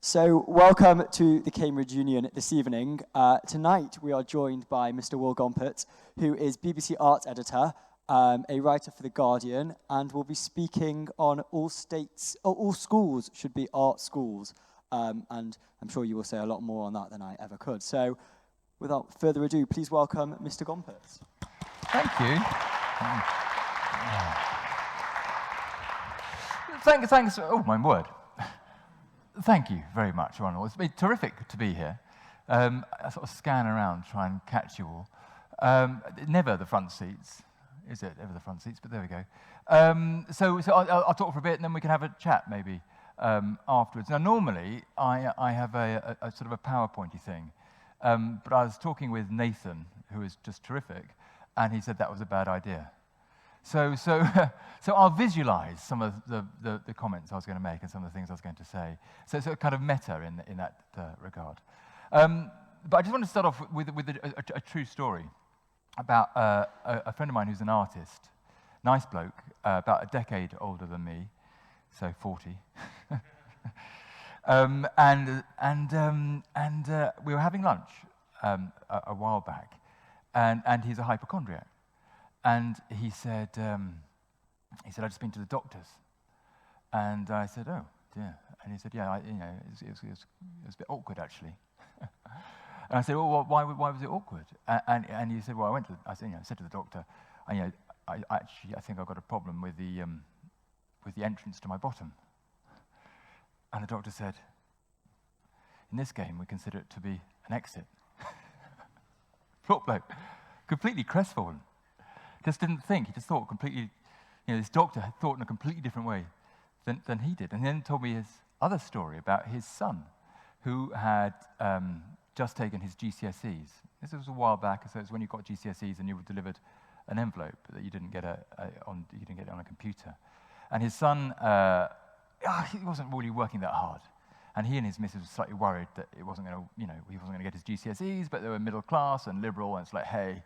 So, welcome to the Cambridge Union this evening. Tonight, we are joined by Mr. Will Gompertz, who is BBC Art Editor, a writer for The Guardian, and will be speaking on all schools should be art schools. And I'm sure you will say a lot more on that than I ever could. So, without further ado, please welcome Mr. Gompertz. Thank you. Thanks. Oh, my word. Thank you very much, Ronald. It's been terrific to be here. I sort of scan around, try and catch you all. Never the front seats, is it? Ever the front seats, but there we go. So I'll talk for a bit, and then we can have a chat maybe afterwards. Now, normally, I have a sort of a PowerPointy thing, but I was talking with Nathan, who is just terrific, and he said that was a bad idea. So I'll visualize some of the comments I was going to make and some of the things I was going to say. So it's kind of meta in that regard. But I just want to start off with a true story about a friend of mine who's an artist, nice bloke, about a decade older than me, so 40. And we were having lunch a while back, and he's a hypochondriac. And he said, I've just been to the doctors. And I said, oh, dear. And he said, yeah, it was a bit awkward, actually. And I said, well, why was it awkward? And he said, well, I said to the doctor, I think I've got a problem with the entrance to my bottom. And the doctor said, in this game, we consider it to be an exit. Poor bloke, completely crestfallen. Just didn't think. He just thought completely, this doctor had thought in a completely different way than he did. And then told me his other story about his son, who had just taken his GCSEs. This was a while back, so it's when you got GCSEs and you were delivered an envelope that you didn't get it on a computer. And his son, he wasn't really working that hard. And he and his missus were slightly worried that he wasn't going to get his GCSEs, but they were middle class and liberal, and it's like, hey,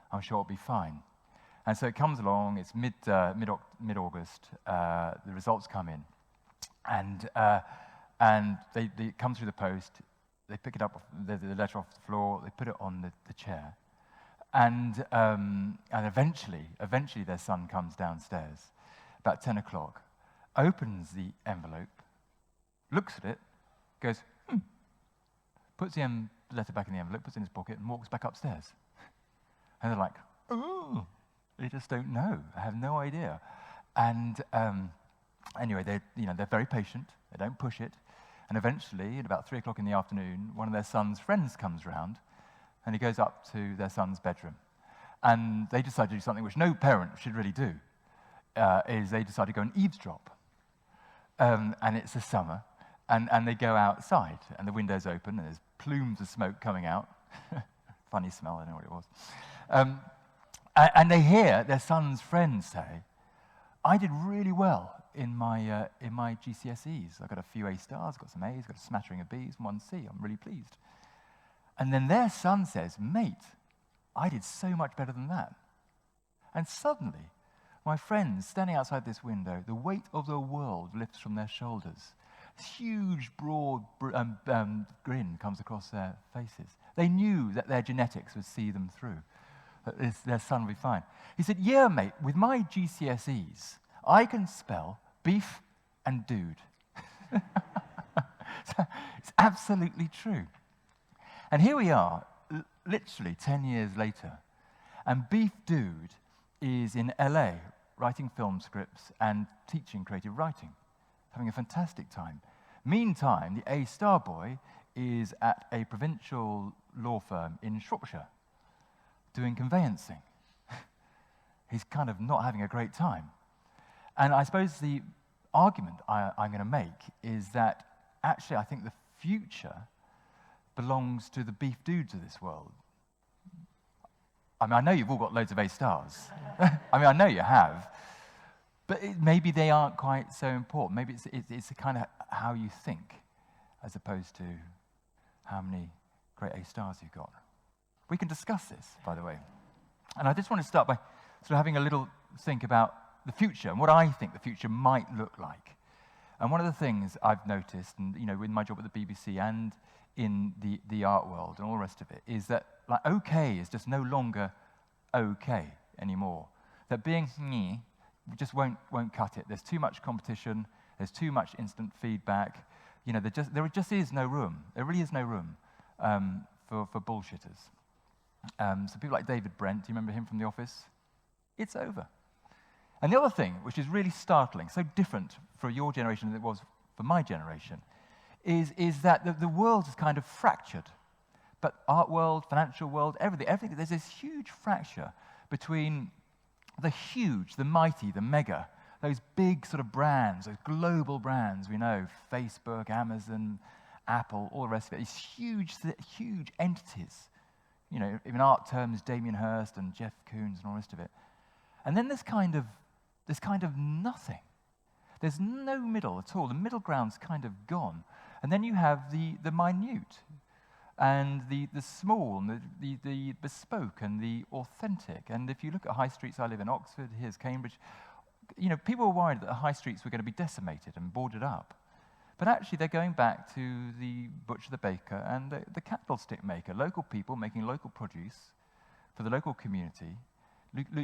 I'm sure it'll be fine. And so it comes along, it's mid-August, the results come in, and it comes through the post, they pick it up, the letter off the floor, they put it on the chair, and eventually their son comes downstairs, about 10 o'clock, opens the envelope, looks at it, goes, puts the letter back in the envelope, puts it in his pocket, and walks back upstairs. And they're like, oh, they just don't know. I have no idea. And anyway, they're very patient. They don't push it. And eventually, at about 3 o'clock in the afternoon, one of their son's friends comes round, and he goes up to their son's bedroom. And they decide to do something which no parent should really do, is they decide to go and eavesdrop. And it's the summer, and they go outside, and the window's open, and there's plumes of smoke coming out. Funny smell, I don't know what it was. And they hear their son's friends say, I did really well in my GCSEs. I got a few A stars, got some A's, got a smattering of B's, and 1 C. I'm really pleased. And then their son says, mate, I did so much better than that. And suddenly, my friends standing outside this window, the weight of the world lifts from their shoulders. This huge, broad grin comes across their faces. They knew that their genetics would see them through, that their son would be fine. He said, yeah, mate, with my GCSEs, I can spell beef and dude. It's absolutely true. And here we are, literally 10 years later, and Beef Dude is in LA writing film scripts and teaching creative writing, having a fantastic time. Meantime, the A-star boy is at a provincial law firm in Shropshire doing conveyancing. He's kind of not having a great time. And I suppose the argument I'm going to make is that actually I think the future belongs to the beef dudes of this world. I mean, I know you've all got loads of A-stars. I mean, I know you have. But maybe they aren't quite so important. Maybe it's kind of how you think as opposed to how many great A-stars you've got. We can discuss this, by the way. And I just want to start by sort of having a little think about the future and what I think the future might look like. And one of the things I've noticed, and with my job at the BBC and in the art world and all the rest of it, is that like okay is just no longer okay anymore. That being just won't cut it. There's too much competition. There's too much instant feedback. There just is no room. There really is no room for bullshitters. So people like David Brent, do you remember him from The Office? It's over. And the other thing, which is really startling, so different for your generation than it was for my generation, is that the world is kind of fractured. But art world, financial world, everything, there's this huge fracture between the huge, the mighty, the mega, those big sort of brands, those global brands we know, Facebook, Amazon, Apple, all the rest of it, these huge entities. In art terms, Damien Hirst and Jeff Koons and all the rest of it. And then this kind of nothing. There's no middle at all. The middle ground's kind of gone. And then you have the minute and the small and the bespoke and the authentic. And if you look at high streets, I live in Oxford, here's Cambridge, people were worried that the high streets were going to be decimated and boarded up. But actually, they're going back to the butcher, the baker, and the candlestick maker, local people making local produce for the local community,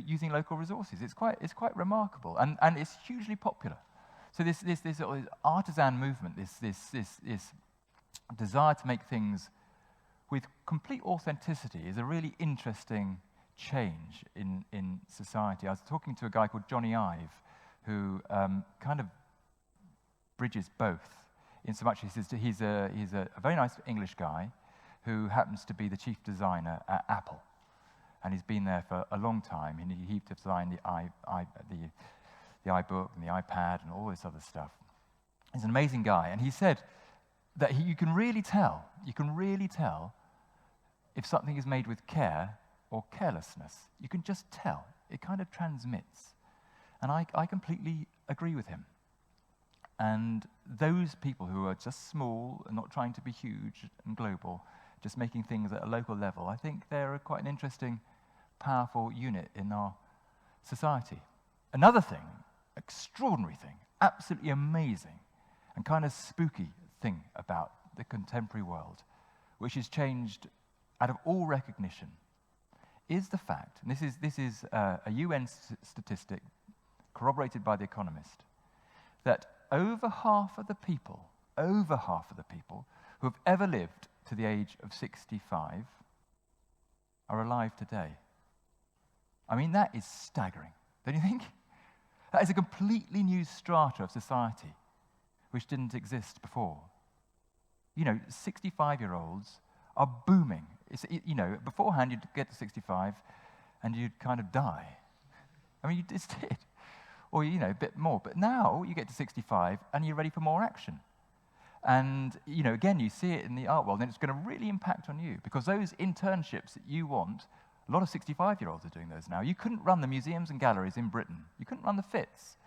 using local resources. It's quite remarkable, and it's hugely popular. So this artisan movement, this desire to make things with complete authenticity is a really interesting change in society. I was talking to a guy called Johnny Ive, who kind of bridges both. In so much he's a very nice English guy who happens to be the chief designer at Apple, and he's been there for a long time. And he designed the iBook and the iPad and all this other stuff. He's an amazing guy, and he said that you can really tell if something is made with care or carelessness. You can just tell. It kind of transmits, and I completely agree with him. And those people who are just small and not trying to be huge and global, just making things at a local level, I think they're quite an interesting, powerful unit in our society. Another thing, extraordinary thing, absolutely amazing, and kind of spooky thing about the contemporary world, which has changed out of all recognition, is the fact, and this is a UN statistic corroborated by The Economist, that over half of the people who have ever lived to the age of 65 are alive today. I mean, that is staggering, don't you think? That is a completely new strata of society which didn't exist before. 65-year-olds are booming. Beforehand you'd get to 65 and you'd kind of die. I mean, you just did. Or, a bit more. But now you get to 65 and you're ready for more action. And, again, you see it in the art world, and it's going to really impact on you, because those internships that you want, a lot of 65-year-olds are doing those now. You couldn't run the museums and galleries in Britain. You couldn't run the FITs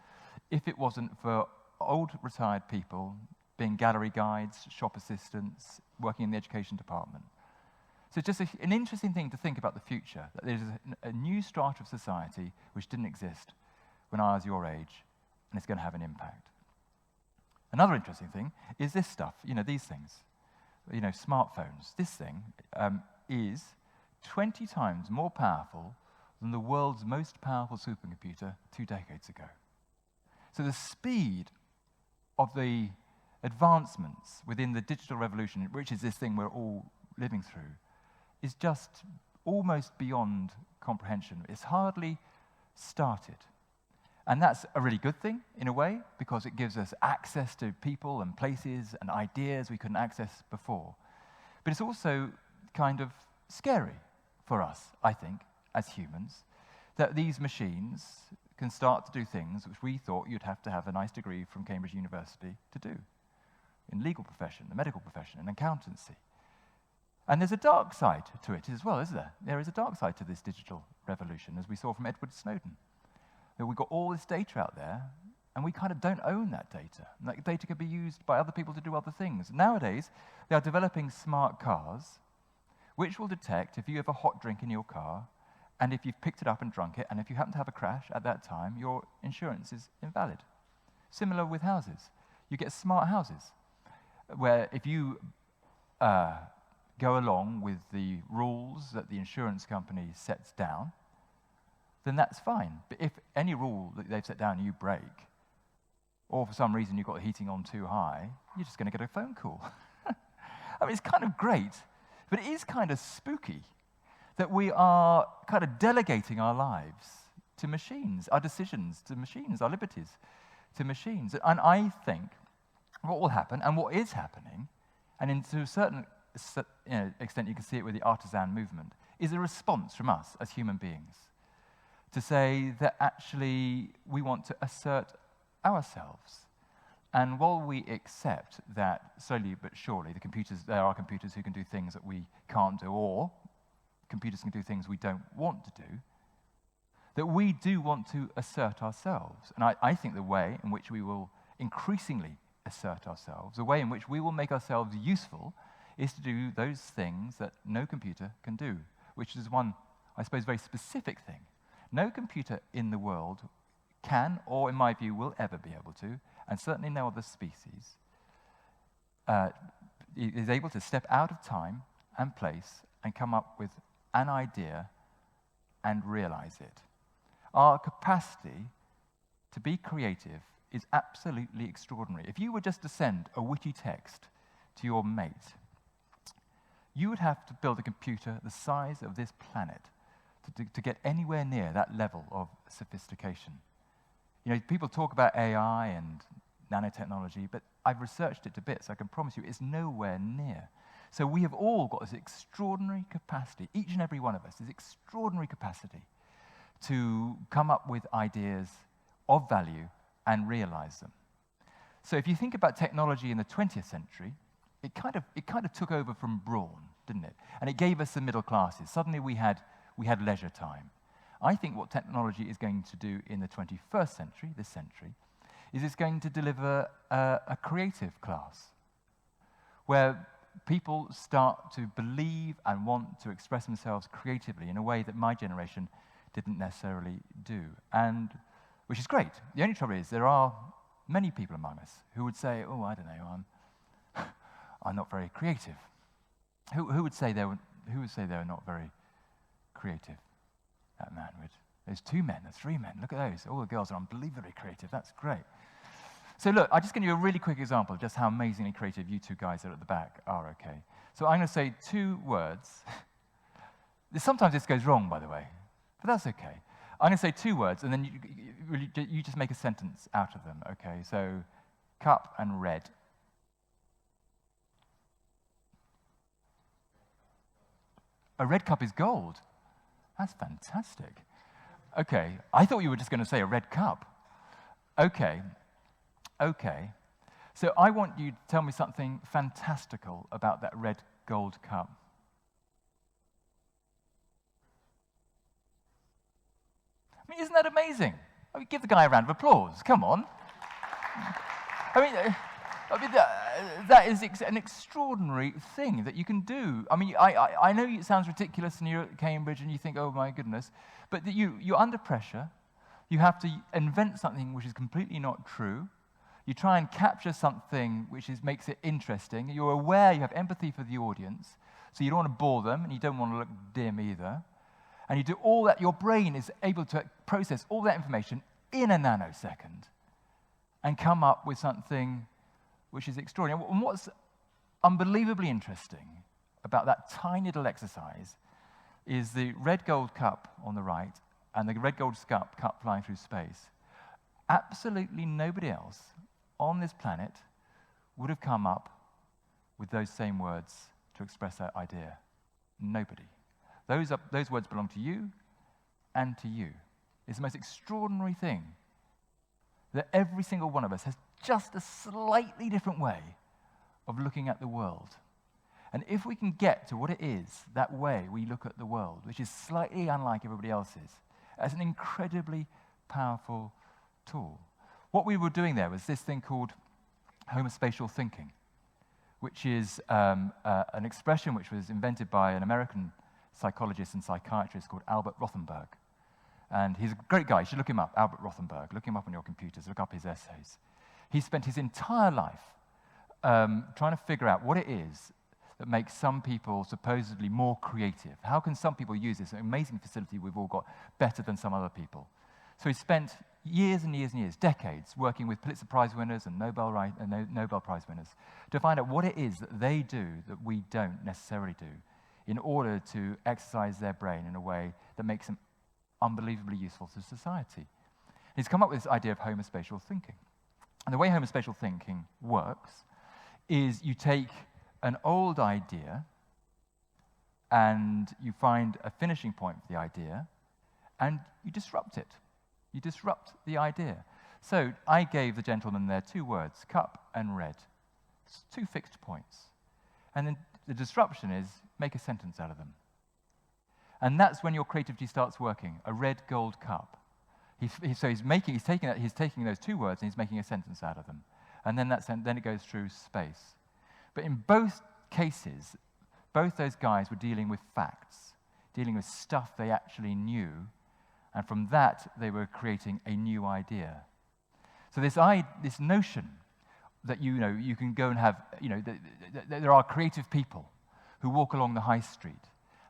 if it wasn't for old retired people being gallery guides, shop assistants, working in the education department. So it's just an interesting thing to think about the future, that there's a new strata of society which didn't exist when I was your age, and it's going to have an impact. Another interesting thing is this stuff, these things, smartphones. This thing is 20 times more powerful than the world's most powerful supercomputer 2 decades ago. So the speed of the advancements within the digital revolution, which is this thing we're all living through, is just almost beyond comprehension. It's hardly started. And that's a really good thing, in a way, because it gives us access to people and places and ideas we couldn't access before. But it's also kind of scary for us, I think, as humans, that these machines can start to do things which we thought you'd have to have a nice degree from Cambridge University to do, in legal profession, the medical profession, and accountancy. And there's a dark side to it as well, isn't there? There is a dark side to this digital revolution, as we saw from Edward Snowden. We've got all this data out there, and we kind of don't own that data. And that data can be used by other people to do other things. Nowadays, they are developing smart cars, which will detect if you have a hot drink in your car, and if you've picked it up and drunk it, and if you happen to have a crash at that time, your insurance is invalid. Similar with houses. You get smart houses, where if you go along with the rules that the insurance company sets down, then that's fine. But if any rule that they've set down you break, or for some reason you've got the heating on too high, you're just going to get a phone call. I mean, it's kind of great, but it is kind of spooky that we are kind of delegating our lives to machines, our decisions to machines, our liberties to machines. And I think what will happen, and what is happening, and to a certain extent you can see it with the artisan movement, is a response from us as human beings to say that actually we want to assert ourselves. And while we accept that slowly but surely there are computers who can do things that we can't do, or computers can do things we don't want to do, that we do want to assert ourselves. And I think the way in which we will increasingly assert ourselves, the way in which we will make ourselves useful, is to do those things that no computer can do, which is one, I suppose, very specific thing. No computer in the world can, or in my view, will ever be able to, and certainly no other species, is able to step out of time and place and come up with an idea and realize it. Our capacity to be creative is absolutely extraordinary. If you were just to send a witty text to your mate, you would have to build a computer the size of this planet to get anywhere near that level of sophistication. You know, people talk about AI and nanotechnology, but I've researched it to bits. I can promise you it's nowhere near. So we have all got this extraordinary capacity, each and every one of us, this extraordinary capacity to come up with ideas of value and realize them. So if you think about technology in the 20th century, it kind of took over from brawn, didn't it? And it gave us the middle classes. Suddenly we had leisure time. I think what technology is going to do in the 21st century, this century, is it's going to deliver a creative class, where people start to believe and want to express themselves creatively in a way that my generation didn't necessarily do, and which is great. The only trouble is there are many people among us who would say, "Oh, I don't know, I'm not very creative." Who would say they were not very creative? That man would. There's 2 men, there's 3 men. Look at those. All the girls are unbelievably creative. That's great. So look, I'll just give you a really quick example of just how amazingly creative you 2 guys that are at the back are, okay? So I'm going to say 2 words. Sometimes this goes wrong, by the way, but that's okay. I'm going to say 2 words, and then you just make a sentence out of them, okay? So, cup and red. A red cup is gold. That's fantastic. Okay, I thought you were just going to say a red cup. Okay. So I want you to tell me something fantastical about that red gold cup. I mean, isn't that amazing? I mean, give the guy a round of applause. Come on. I mean, that is an extraordinary thing that you can do. I mean, I know it sounds ridiculous and you're at Cambridge and you think, oh my goodness, but you're under pressure. You have to invent something which is completely not true. You try and capture something which makes it interesting. You're aware, you have empathy for the audience, so you don't want to bore them and you don't want to look dim either. And you do all that, your brain is able to process all that information in a nanosecond and come up with something which is extraordinary. And what's unbelievably interesting about that tiny little exercise is the red gold cup on the right and the red gold cup flying through space. Absolutely nobody else on this planet would have come up with those same words to express that idea. Nobody. Those words belong to you and to you. It's the most extraordinary thing that every single one of us has just a slightly different way of looking at the world. And if we can get to what it is, that way we look at the world, which is slightly unlike everybody else's, as an incredibly powerful tool. What we were doing there was this thing called homospatial thinking, which is an expression which was invented by an American psychologist and psychiatrist called Albert Rothenberg. And he's a great guy. You should look him up, Albert Rothenberg. Look him up on your computers. Look up his essays. He spent his entire life trying to figure out what it is that makes some people supposedly more creative. How can some people use this amazing facility we've all got better than some other people? So he spent years and years and years, decades, working with Pulitzer Prize winners and Nobel Prize winners to find out what it is that they do that we don't necessarily do in order to exercise their brain in a way that makes them unbelievably useful to society. He's come up with this idea of homospatial thinking. And the way homospatial thinking works is you take an old idea and you find a finishing point for the idea and you disrupt it. You disrupt the idea. So I gave the gentleman there 2 words, cup and red. It's 2 fixed points. And then the disruption is make a sentence out of them. And that's when your creativity starts working, a red gold cup. So he's taking those 2 words and he's making a sentence out of them. And then then it goes through space. But in both cases, both those guys were dealing with facts, dealing with stuff they actually knew, and from that they were creating a new idea. So this notion that you can go and have, there are creative people who walk along the high street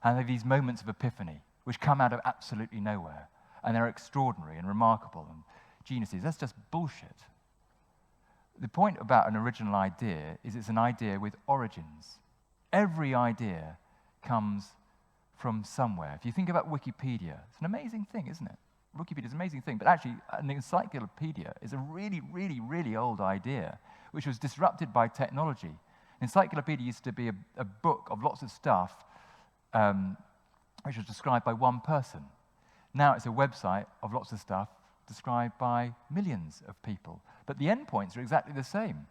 and they have these moments of epiphany which come out of absolutely nowhere, and they're extraordinary and remarkable and geniuses. That's just bullshit. The point about an original idea is it's an idea with origins. Every idea comes from somewhere. If you think about Wikipedia, it's an amazing thing, isn't it? Wikipedia is an amazing thing, but actually an encyclopedia is a really, really, really old idea, which was disrupted by technology. Encyclopedia used to be a book of lots of stuff which was described by one person. Now it's a website of lots of stuff described by millions of people. But the endpoints are exactly the same.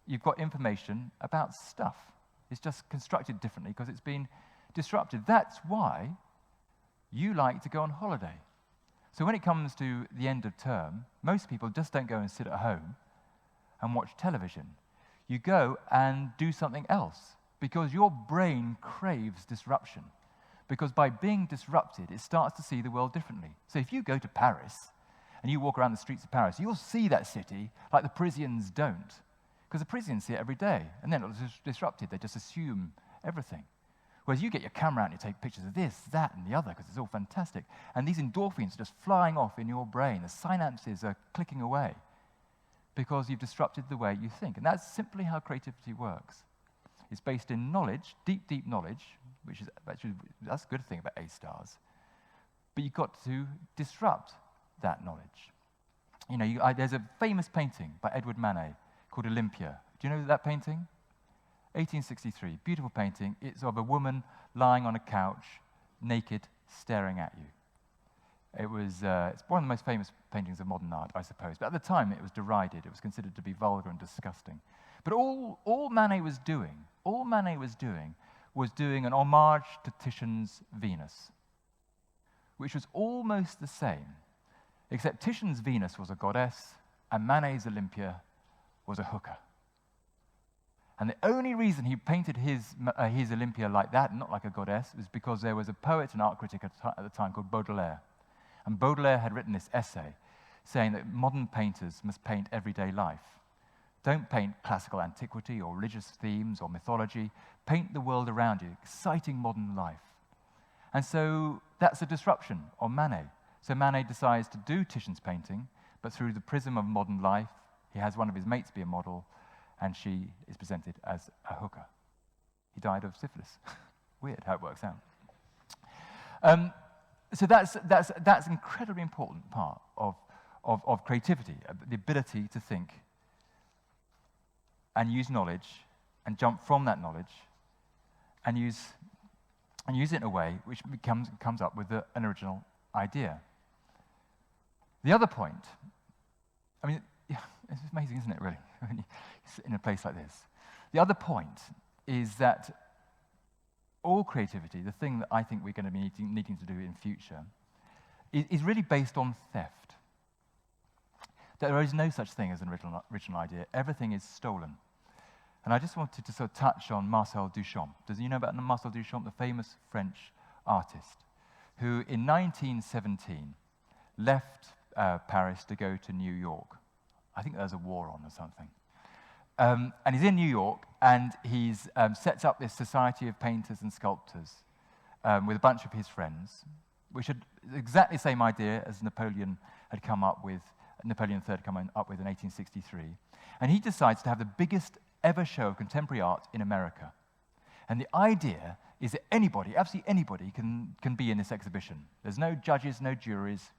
You've got information about stuff. It's just constructed differently because it's been disrupted. That's why you like to go on holiday. So when it comes to the end of term, most people just don't go and sit at home and watch television. You go and do something else because your brain craves disruption. Because by being disrupted, it starts to see the world differently. So if you go to Paris and you walk around the streets of Paris, you'll see that city like the Parisians don't. Because the Parisians see it every day, and then it's disrupted. They just assume everything. Whereas you get your camera out and you take pictures of this, that, and the other, because it's all fantastic. And these endorphins are just flying off in your brain. The synapses are clicking away because you've disrupted the way you think. And that's simply how creativity works. It's based in knowledge, deep, deep knowledge, which is actually, that's a good thing about A stars. But you've got to disrupt that knowledge. There's a famous painting by Edward Manet called Olympia. Do you know that painting? 1863, beautiful painting. It's of a woman lying on a couch, naked, staring at you. It's one of the most famous paintings of modern art, I suppose. But at the time, it was derided. It was considered to be vulgar and disgusting. But all Manet was doing was doing an homage to Titian's Venus, which was almost the same, except Titian's Venus was a goddess, and Manet's Olympia was a hooker. And the only reason he painted his Olympia like that, not like a goddess, was because there was a poet and art critic at the time called Baudelaire. And Baudelaire had written this essay saying that modern painters must paint everyday life. Don't paint classical antiquity or religious themes or mythology. Paint the world around you, exciting modern life. And so that's a disruption on Manet. So Manet decides to do Titian's painting, but through the prism of modern life. He has one of his mates be a model, and she is presented as a hooker. He died of syphilis. Weird how it works out. So that's an incredibly important part of creativity, the ability to think and use knowledge and jump from that knowledge and use it in a way which comes up with an original idea. The other point, it's amazing, isn't it, really, when you sit in a place like this. The other point is that all creativity, the thing that I think we're going to be needing to do in future, is really based on theft. There is no such thing as an original idea. Everything is stolen. And I just wanted to sort of touch on Marcel Duchamp. Does you know about Marcel Duchamp, the famous French artist, who in 1917 left Paris to go to New York I think there's a war on or something. And he's in New York, and he's sets up this society of painters and sculptors with a bunch of his friends, which had exactly the same idea as Napoleon III had come up with in 1863. And he decides to have the biggest ever show of contemporary art in America. And the idea is that anybody, absolutely anybody, can be in this exhibition. There's no judges, no juries.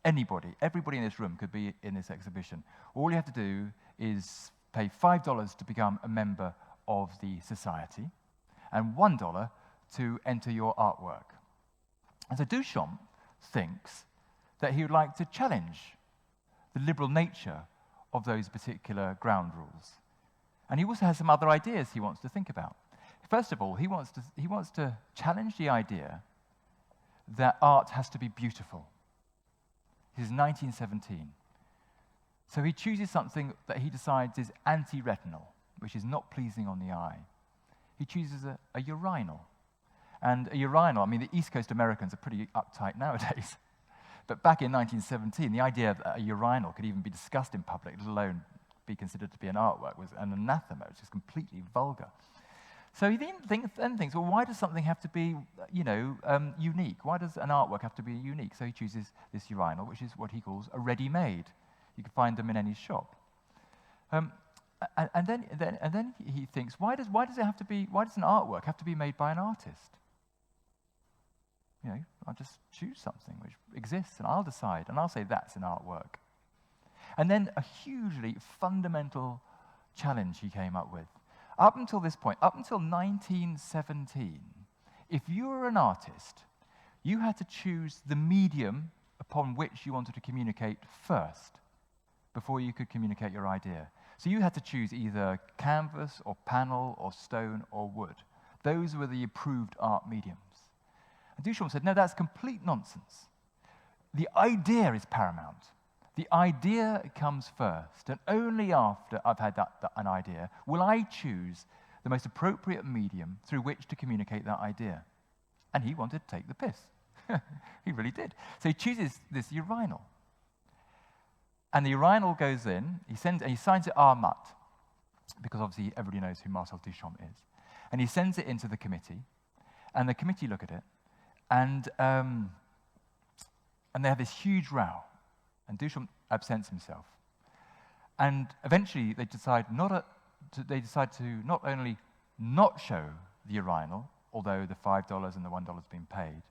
Everybody in this room could be in this exhibition. All you have to do is pay $5 to become a member of the society and $1 to enter your artwork. And so Duchamp thinks that he would like to challenge the liberal nature of those particular ground rules. And he also has some other ideas he wants to think about. First of all, he wants to challenge the idea that art has to be beautiful. This is 1917. So he chooses something that he decides is anti-retinal, which is not pleasing on the eye. He chooses a urinal. And a urinal, I mean, the East Coast Americans are pretty uptight nowadays. But back in 1917, the idea that a urinal could even be discussed in public, let alone be considered to be an artwork, was an anathema. It's just completely vulgar. So he then thinks, well, why does something have to be, unique? Why does an artwork have to be unique? So he chooses this urinal, which is what he calls a ready-made. You can find them in any shop. And then he thinks, why does an artwork have to be made by an artist? I'll just choose something which exists, and I'll decide, and I'll say that's an artwork. And then a hugely fundamental challenge he came up with. Up until this point, up until 1917, if you were an artist, you had to choose the medium upon which you wanted to communicate first, before you could communicate your idea. So you had to choose either canvas or panel or stone or wood. Those were the approved art mediums. And Duchamp said, no, that's complete nonsense. The idea is paramount. The idea comes first, and only after I've had an idea will I choose the most appropriate medium through which to communicate that idea. And he wanted to take the piss. He really did. So he chooses this urinal. And the urinal goes in, he signs it R. Mutt, because obviously everybody knows who Marcel Duchamp is. And he sends it into the committee, and the committee look at it, and they have this huge row. And Duchamp absents himself. And eventually they decide to not only not show the urinal, although the $5 and the $1 has been paid,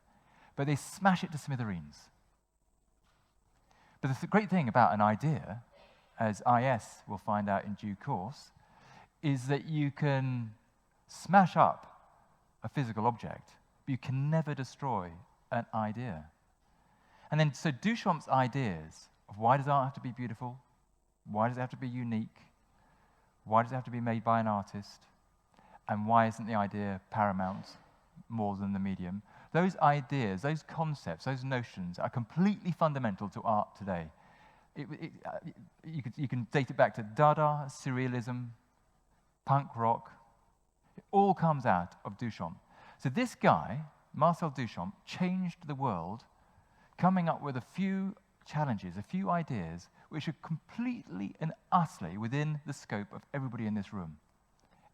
but they smash it to smithereens. But the great thing about an idea, as IS will find out in due course, is that you can smash up a physical object, but you can never destroy an idea. And then, so Duchamp's ideas of why does art have to be beautiful? Why does it have to be unique? Why does it have to be made by an artist? And why isn't the idea paramount more than the medium? Those ideas, those concepts, those notions are completely fundamental to art today. You can date it back to Dada, Surrealism, punk rock. It all comes out of Duchamp. So this guy, Marcel Duchamp, changed the world, coming up with a few challenges, a few ideas, which are completely and utterly within the scope of everybody in this room.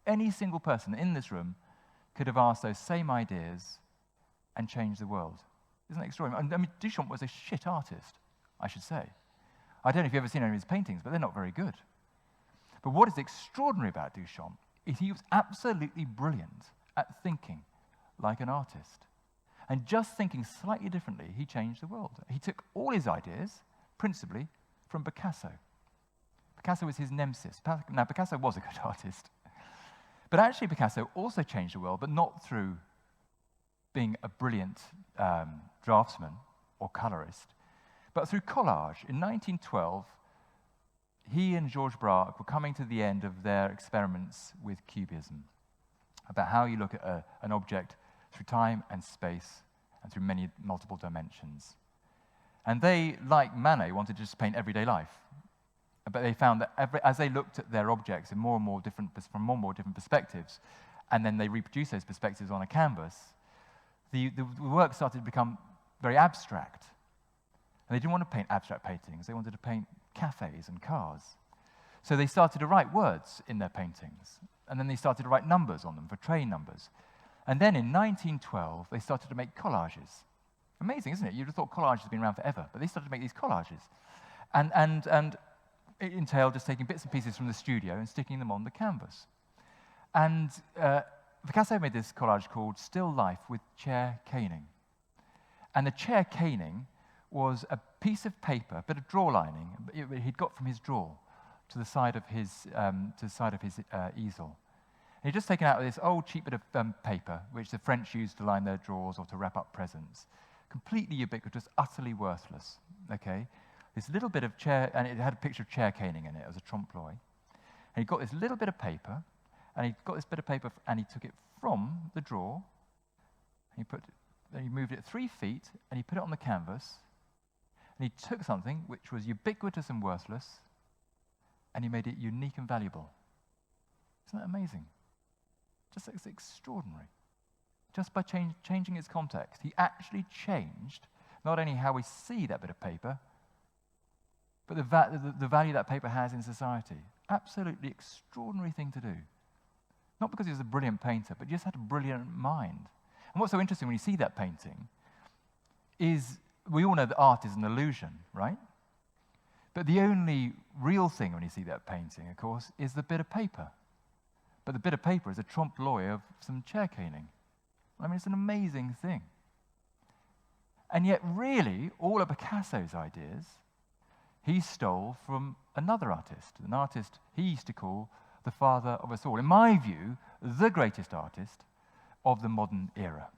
Any single person in this room could have asked those same ideas and changed the world. Isn't that extraordinary? I mean, Duchamp was a shit artist, I should say. I don't know if you've ever seen any of his paintings, but they're not very good. But what is extraordinary about Duchamp is he was absolutely brilliant at thinking like an artist. And just thinking slightly differently, he changed the world. He took all his ideas, principally, from Picasso. Picasso was his nemesis. Now, Picasso was a good artist. But actually, Picasso also changed the world, but not through being a brilliant draftsman or colorist, but through collage. In 1912, he and Georges Braque were coming to the end of their experiments with cubism, about how you look at an object through time and space and through multiple dimensions. And they, like Manet, wanted to just paint everyday life. But they found that as they looked at their objects from more and more different perspectives, and then they reproduced those perspectives on a canvas, the work started to become very abstract. And they didn't want to paint abstract paintings. They wanted to paint cafes and cars. So they started to write words in their paintings, and then they started to write numbers on them for train numbers. And then in 1912, they started to make collages. Amazing, isn't it? You'd have thought collages had been around forever, but they started to make these collages. And it entailed just taking bits and pieces from the studio and sticking them on the canvas. And Picasso made this collage called Still Life with Chair Caning. And the chair caning was a piece of paper, a bit of drawer lining he'd got from his drawer to the side of his easel. And he'd just taken out this old cheap bit of paper, which the French used to line their drawers or to wrap up presents. Completely ubiquitous, utterly worthless, okay? This little bit of chair, and it had a picture of chair caning in it as a trompe-l'oeil. And he got this little bit of paper, and he got this bit of paper, and he took it from the drawer, and he moved it 3 feet, and he put it on the canvas, and he took something which was ubiquitous and worthless, and he made it unique and valuable. Isn't that amazing? Just it's extraordinary. Just by changing its context, he actually changed not only how we see that bit of paper, but the value that paper has in society. Absolutely extraordinary thing to do. Not because he was a brilliant painter, but just had a brilliant mind. And what's so interesting when you see that painting is we all know that art is an illusion, right? But the only real thing when you see that painting, of course, is the bit of paper. But the bit of paper is a trompe-l'oeil of some chair caning. I mean, it's an amazing thing. And yet, really, all of Picasso's ideas, he stole from another artist, an artist he used to call the father of us all. In my view, the greatest artist of the modern era,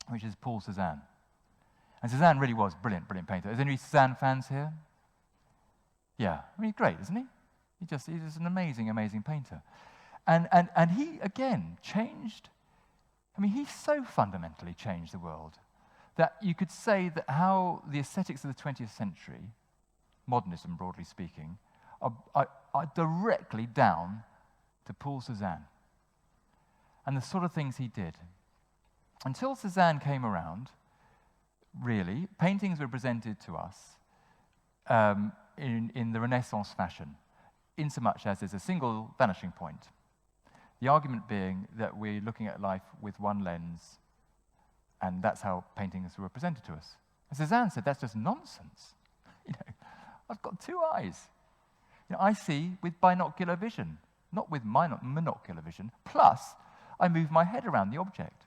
which is Paul Cézanne. And Cézanne really was a brilliant, brilliant painter. Is there any Cézanne fans here? Yeah, I mean, he's great, isn't he? He's just an amazing, amazing painter. And he, again, changed. I mean, he so fundamentally changed the world that you could say that how the aesthetics of the 20th century, modernism broadly speaking, are directly down to Paul Cézanne and the sort of things he did. Until Cézanne came around, really, paintings were presented to us in the Renaissance fashion, insomuch as there's a single vanishing point. The argument being that we're looking at life with one lens, and that's how paintings were presented to us. And Cézanne said, that's just nonsense. I've got 2 eyes. I see with binocular vision, not with monocular vision. Plus, I move my head around the object.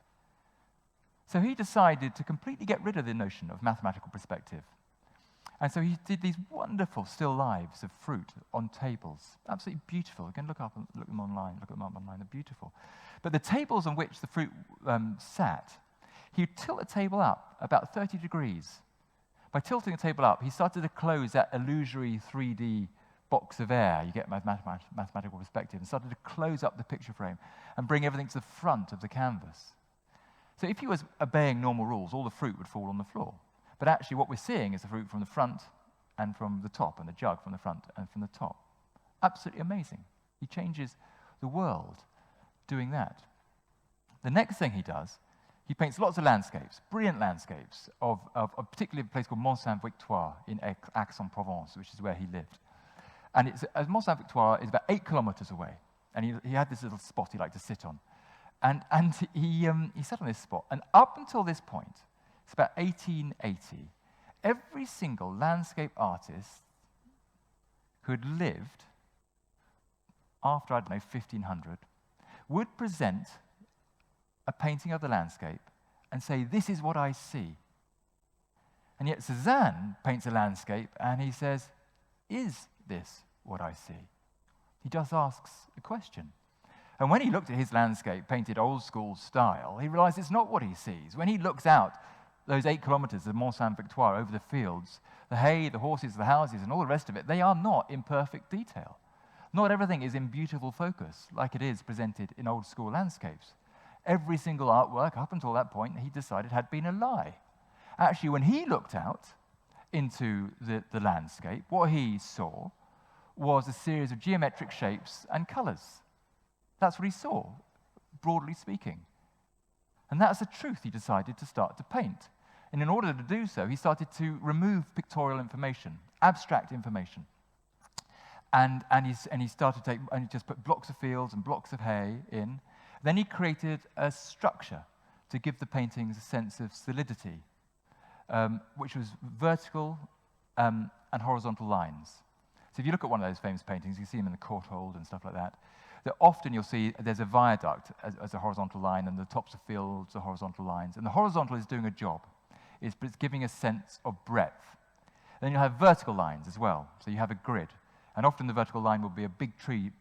So he decided to completely get rid of the notion of mathematical perspective. And so he did these wonderful still lives of fruit on tables. Absolutely beautiful. You can look them online, they're beautiful. But the tables on which the fruit sat, he would tilt the table up about 30 degrees. By tilting the table up, he started to close that illusory 3D box of air, you get mathematical perspective, and started to close up the picture frame and bring everything to the front of the canvas. So if he was obeying normal rules, all the fruit would fall on the floor. But actually what we're seeing is the fruit from the front and from the top, and the jug from the front and from the top. Absolutely amazing. He changes the world doing that. The next thing he does, he paints lots of landscapes, brilliant landscapes, of particularly a place called Mont-Saint-Victoire in Aix-en-Provence, which is where he lived. And Mont-Saint-Victoire is about 8 kilometers away. And he had this little spot he liked to sit on. And he sat on this spot. And up until this point, it's about 1880, every single landscape artist who had lived after, 1500, would present a painting of the landscape and say, this is what I see. And yet Cézanne paints a landscape and he says, is this what I see? He just asks a question. And when he looked at his landscape, painted old school style, he realized it's not what he sees. When he looks out those 8 kilometers of Mont-Saint-Victoire over the fields, the hay, the horses, the houses, and all the rest of it, they are not in perfect detail. Not everything is in beautiful focus, like it is presented in old school landscapes. Every single artwork up until that point, he decided had been a lie. Actually, when he looked out into the landscape, what he saw was a series of geometric shapes and colors. That's what he saw, broadly speaking. And that's the truth he decided to start to paint. And in order to do so, he started to remove pictorial information, abstract information. and he started to and he just put blocks of fields and blocks of hay in. Then he created a structure to give the paintings a sense of solidity, which was vertical and horizontal lines. So if you look at one of those famous paintings, you see them in the Courtauld and stuff like that. That often you'll see there's a viaduct as a horizontal line, and the tops of fields are horizontal lines. And the horizontal is doing a job. It's giving a sense of breadth. Then you'll have vertical lines as well. So you have a grid. And often the vertical line will be a big tree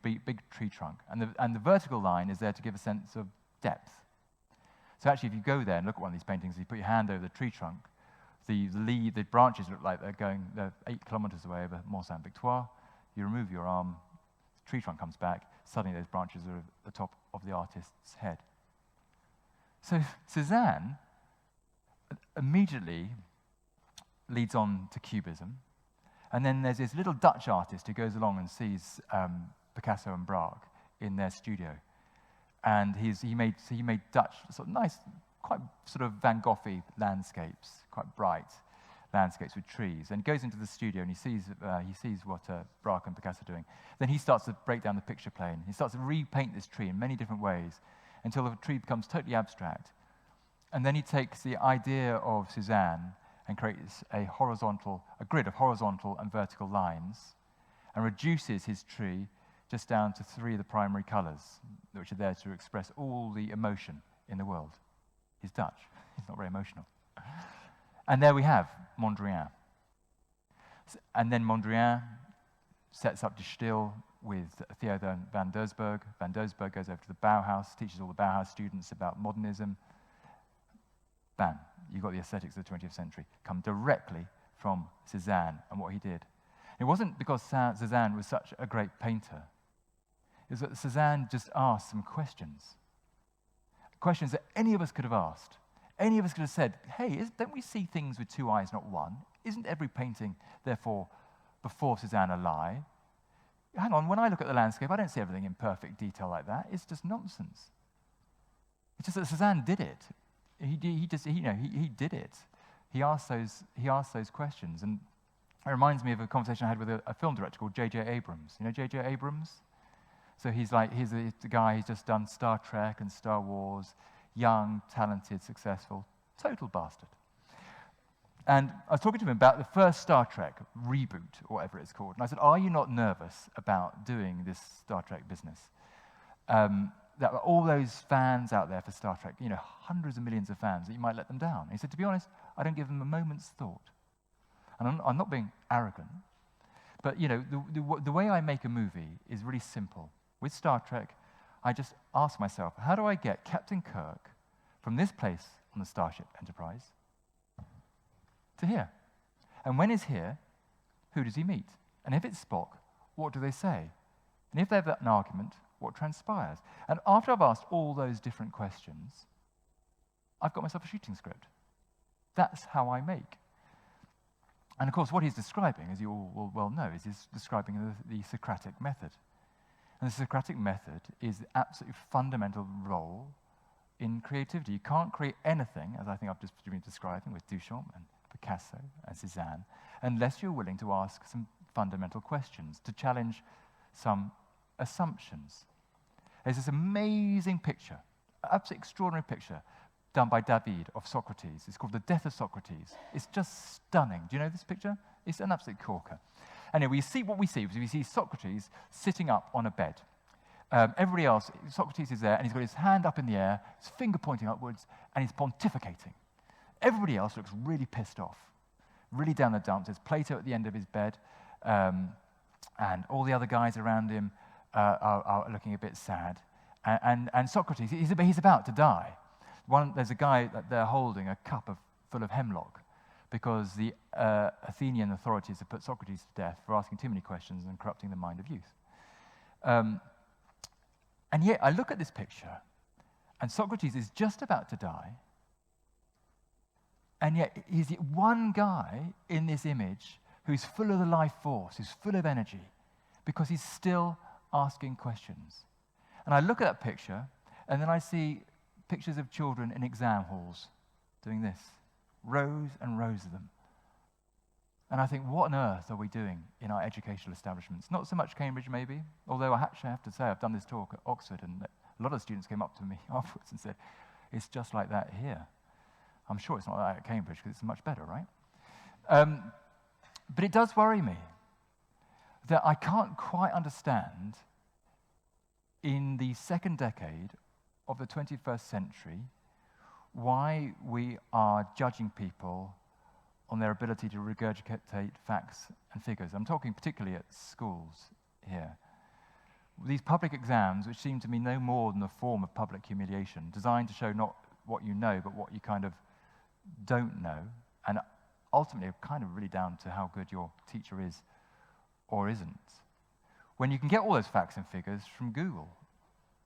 trunk. And the vertical line is there to give a sense of depth. So actually, if you go there and look at one of these paintings, you put your hand over the tree trunk, the branches look like they're 8 kilometers away over Mont Saint-Victoire. You remove your arm, the tree trunk comes back, suddenly those branches are at the top of the artist's head. So Cézanne immediately leads on to Cubism. And then there's this little Dutch artist who goes along and sees Picasso and Braque in their studio. And he made Dutch, sort of nice, quite sort of Van Gogh-y landscapes, quite bright landscapes with trees. And he goes into the studio and he sees what Braque and Picasso are doing. Then he starts to break down the picture plane. He starts to repaint this tree in many different ways until the tree becomes totally abstract. And then he takes the idea of Cézanne and creates a grid of horizontal and vertical lines, and reduces his tree just down to 3 of the primary colors, which are there to express all the emotion in the world. He's Dutch. He's not very emotional. And there we have Mondrian. And then Mondrian sets up De Stil with Theo van Doesburg. Van Doesburg goes over to the Bauhaus, teaches all the Bauhaus students about modernism. Bam, you've got the aesthetics of the 20th century, come directly from Cézanne and what he did. It wasn't because Cézanne was such a great painter. It was that Cézanne just asked some questions. Questions that any of us could have asked. Any of us could have said, hey, don't we see things with 2 eyes, not one? Isn't every painting, therefore, before Cézanne a lie? Hang on, when I look at the landscape, I don't see everything in perfect detail like that. It's just nonsense. It's just that Cézanne did it. He did it. He asked those questions, and it reminds me of a conversation I had with a film director called J.J. Abrams. You know J.J. Abrams? So he's the guy who's just done Star Trek and Star Wars, young, talented, successful, total bastard. And I was talking to him about the first Star Trek reboot, or whatever it's called, and I said, "Are you not nervous about doing this Star Trek business?" That were all those fans out there for Star Trek, hundreds of millions of fans, that you might let them down. And he said, to be honest, I don't give them a moment's thought. And I'm not being arrogant, but the way I make a movie is really simple. With Star Trek, I just ask myself, how do I get Captain Kirk from this place on the Starship Enterprise to here? And when he's here, who does he meet? And if it's Spock, what do they say? And if they have an argument, what transpires? And after I've asked all those different questions, I've got myself a shooting script. That's how I make. And of course, what he's describing, as you all will well know, is he's describing the Socratic Method. And the Socratic Method is the absolutely fundamental role in creativity. You can't create anything, as I think I've just been describing with Duchamp and Picasso and Cézanne, unless you're willing to ask some fundamental questions, to challenge some assumptions. There's this amazing picture, absolutely extraordinary picture, done by David of Socrates. It's called The Death of Socrates. It's just stunning. Do you know this picture? It's an absolute corker. Anyway, we see Socrates sitting up on a bed. Everybody else, Socrates is there, and he's got his hand up in the air, his finger pointing upwards, and he's pontificating. Everybody else looks really pissed off, really down the dumps. There's Plato at the end of his bed, and all the other guys around him are looking a bit sad. And Socrates, he's about to die. There's a guy that they're holding a cup full of hemlock because the Athenian authorities have put Socrates to death for asking too many questions and corrupting the mind of youth. And yet I look at this picture, and Socrates is just about to die, and yet he's the one guy in this image who's full of the life force, who's full of energy, because he's still asking questions. And I look at that picture, and then I see pictures of children in exam halls doing this, rows and rows of them. And I think, what on earth are we doing in our educational establishments? Not so much Cambridge, maybe, although I actually have to say I've done this talk at Oxford, and a lot of students came up to me afterwards and said, it's just like that here. I'm sure it's not like that at Cambridge, because it's much better, right? But it does worry me that I can't quite understand, in the second decade of the 21st century, why we are judging people on their ability to regurgitate facts and figures. I'm talking particularly at schools here. These public exams, which seem to me no more than a form of public humiliation, designed to show not what you know, but what you kind of don't know, and ultimately kind of really down to how good your teacher is or isn't. When you can get all those facts and figures from Google,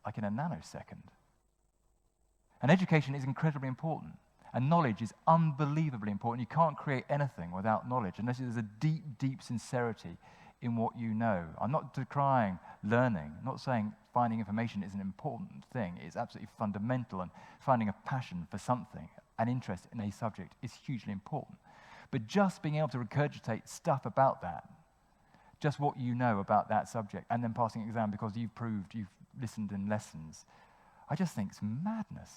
like in a nanosecond. And education is incredibly important. And knowledge is unbelievably important. You can't create anything without knowledge, unless there's a deep, deep sincerity in what you know. I'm not decrying learning. I'm not saying finding information is an important thing. It's absolutely fundamental, and finding a passion for something, an interest in a subject, is hugely important. But just being able to regurgitate stuff about that, just what you know about that subject, and then passing an exam because you've proved you've listened in lessons, I just think it's madness.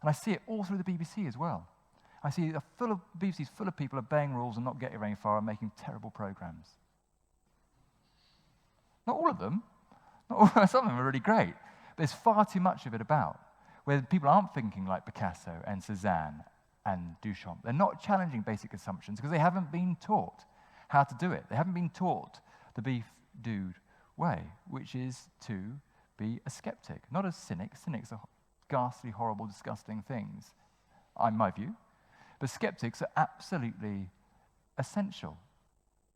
And I see it all through the BBC as well. I see BBC's full of people obeying rules and not getting very far and making terrible programs. Not all of them. Some of them are really great. But there's far too much of it about, where people aren't thinking like Picasso and Cézanne and Duchamp. They're not challenging basic assumptions because they haven't been taught how to do it. They haven't been taught the beef dude way, which is to be a skeptic, not a cynic. Cynics are ghastly, horrible, disgusting things, in my view. But skeptics are absolutely essential.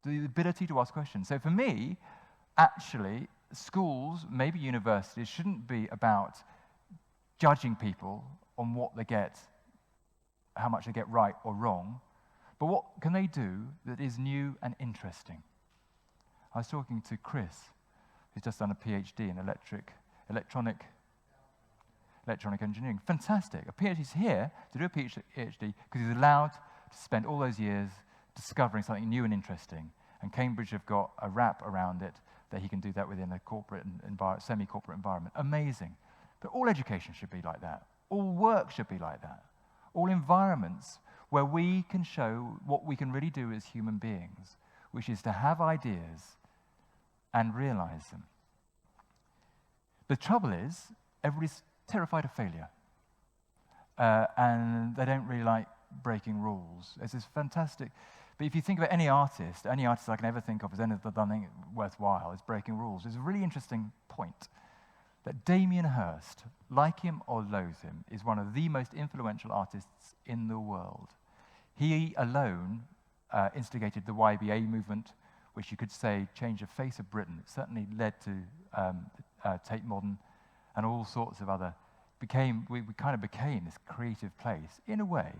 The ability to ask questions. So for me, actually, schools, maybe universities, shouldn't be about judging people on what they get, how much they get right or wrong, but what can they do that is new and interesting? I was talking to Chris, who's just done a PhD in electronic engineering. Fantastic. He's here to do a PhD because he's allowed to spend all those years discovering something new and interesting. And Cambridge have got a wrap around it that he can do that within a corporate semi-corporate environment. Amazing. But all education should be like that. All work should be like that. All environments where we can show what we can really do as human beings, which is to have ideas and realize them. The trouble is, everybody's terrified of failure. And they don't really like breaking rules. It's this fantastic... But if you think about any artist I can ever think of as ever done anything worthwhile is breaking rules. There's a really interesting point that Damien Hirst, like him or loathe him, is one of the most influential artists in the world. He alone instigated the YBA movement, which you could say changed the face of Britain. It certainly led to Tate Modern and all sorts of other... we kind of became this creative place, in a way,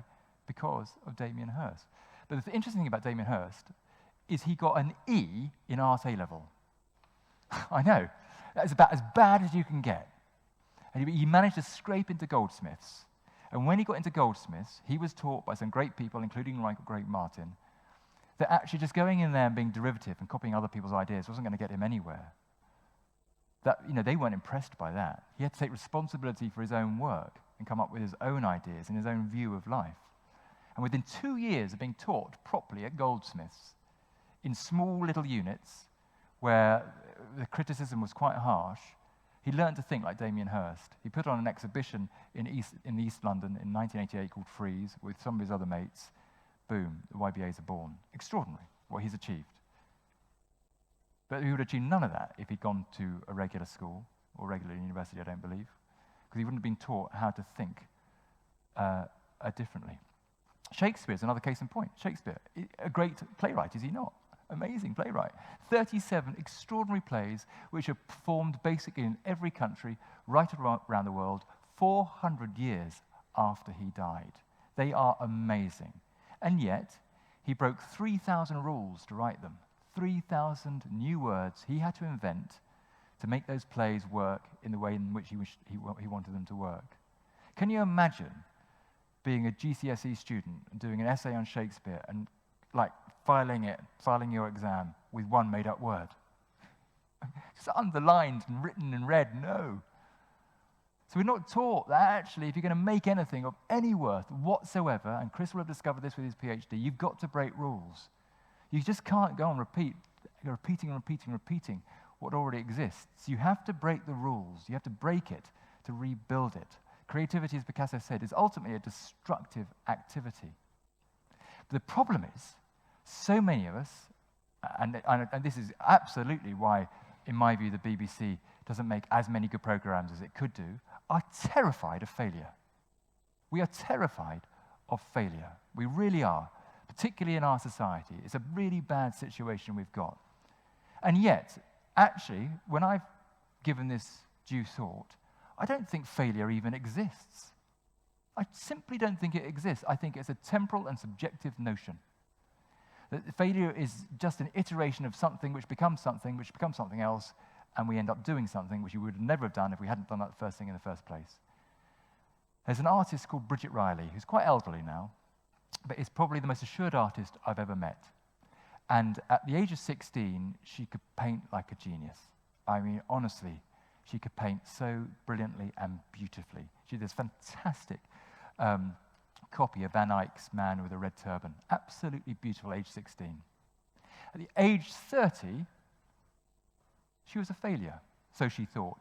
because of Damien Hirst. But the interesting thing about Damien Hirst is he got an E in Art A-level. I know. That's about as bad as you can get. And he managed to scrape into Goldsmiths. And when he got into Goldsmiths, he was taught by some great people, including like great Martin, that actually just going in there and being derivative and copying other people's ideas wasn't going to get him anywhere. That, they weren't impressed by that. He had to take responsibility for his own work and come up with his own ideas and his own view of life. And within 2 years of being taught properly at Goldsmiths, in small little units, where the criticism was quite harsh, he learned to think like Damien Hirst. He put on an exhibition in East London in 1988 called Freeze with some of his other mates. Boom, the YBAs are born. Extraordinary, what he's achieved. But he would have achieved none of that if he'd gone to a regular school or regular university, I don't believe, because he wouldn't have been taught how to think differently. Shakespeare is another case in point. Shakespeare, a great playwright, is he not? Amazing playwright. 37 extraordinary plays which are performed basically in every country right around the world 400 years after he died. They are amazing. And yet, he broke 3,000 rules to write them. 3,000 new words he had to invent to make those plays work in the way in which he wanted them to work. Can you imagine being a GCSE student and doing an essay on Shakespeare and filing your exam with one made-up word. It's underlined and written in red, no. So we're not taught that actually if you're going to make anything of any worth whatsoever, and Chris will have discovered this with his PhD, you've got to break rules. You just can't go and repeating what already exists. You have to break the rules. You have to break it to rebuild it. Creativity, as Picasso said, is ultimately a destructive activity. But the problem is, so many of us, and this is absolutely why, in my view, the BBC doesn't make as many good programs as it could do, are terrified of failure. We are terrified of failure. We really are, particularly in our society. It's a really bad situation we've got. And yet, actually, when I've given this due thought, I don't think failure even exists. I simply don't think it exists. I think it's a temporal and subjective notion. That failure is just an iteration of something which becomes something else, and we end up doing something which we would never have done if we hadn't done that first thing in the first place. There's an artist called Bridget Riley, who's quite elderly now, but is probably the most assured artist I've ever met. And at the age of 16, she could paint like a genius. I mean, honestly, she could paint so brilliantly and beautifully. She did this fantastic copy of Van Eyck's Man with a Red Turban. Absolutely beautiful, age 16. At the age 30, she was a failure, so she thought.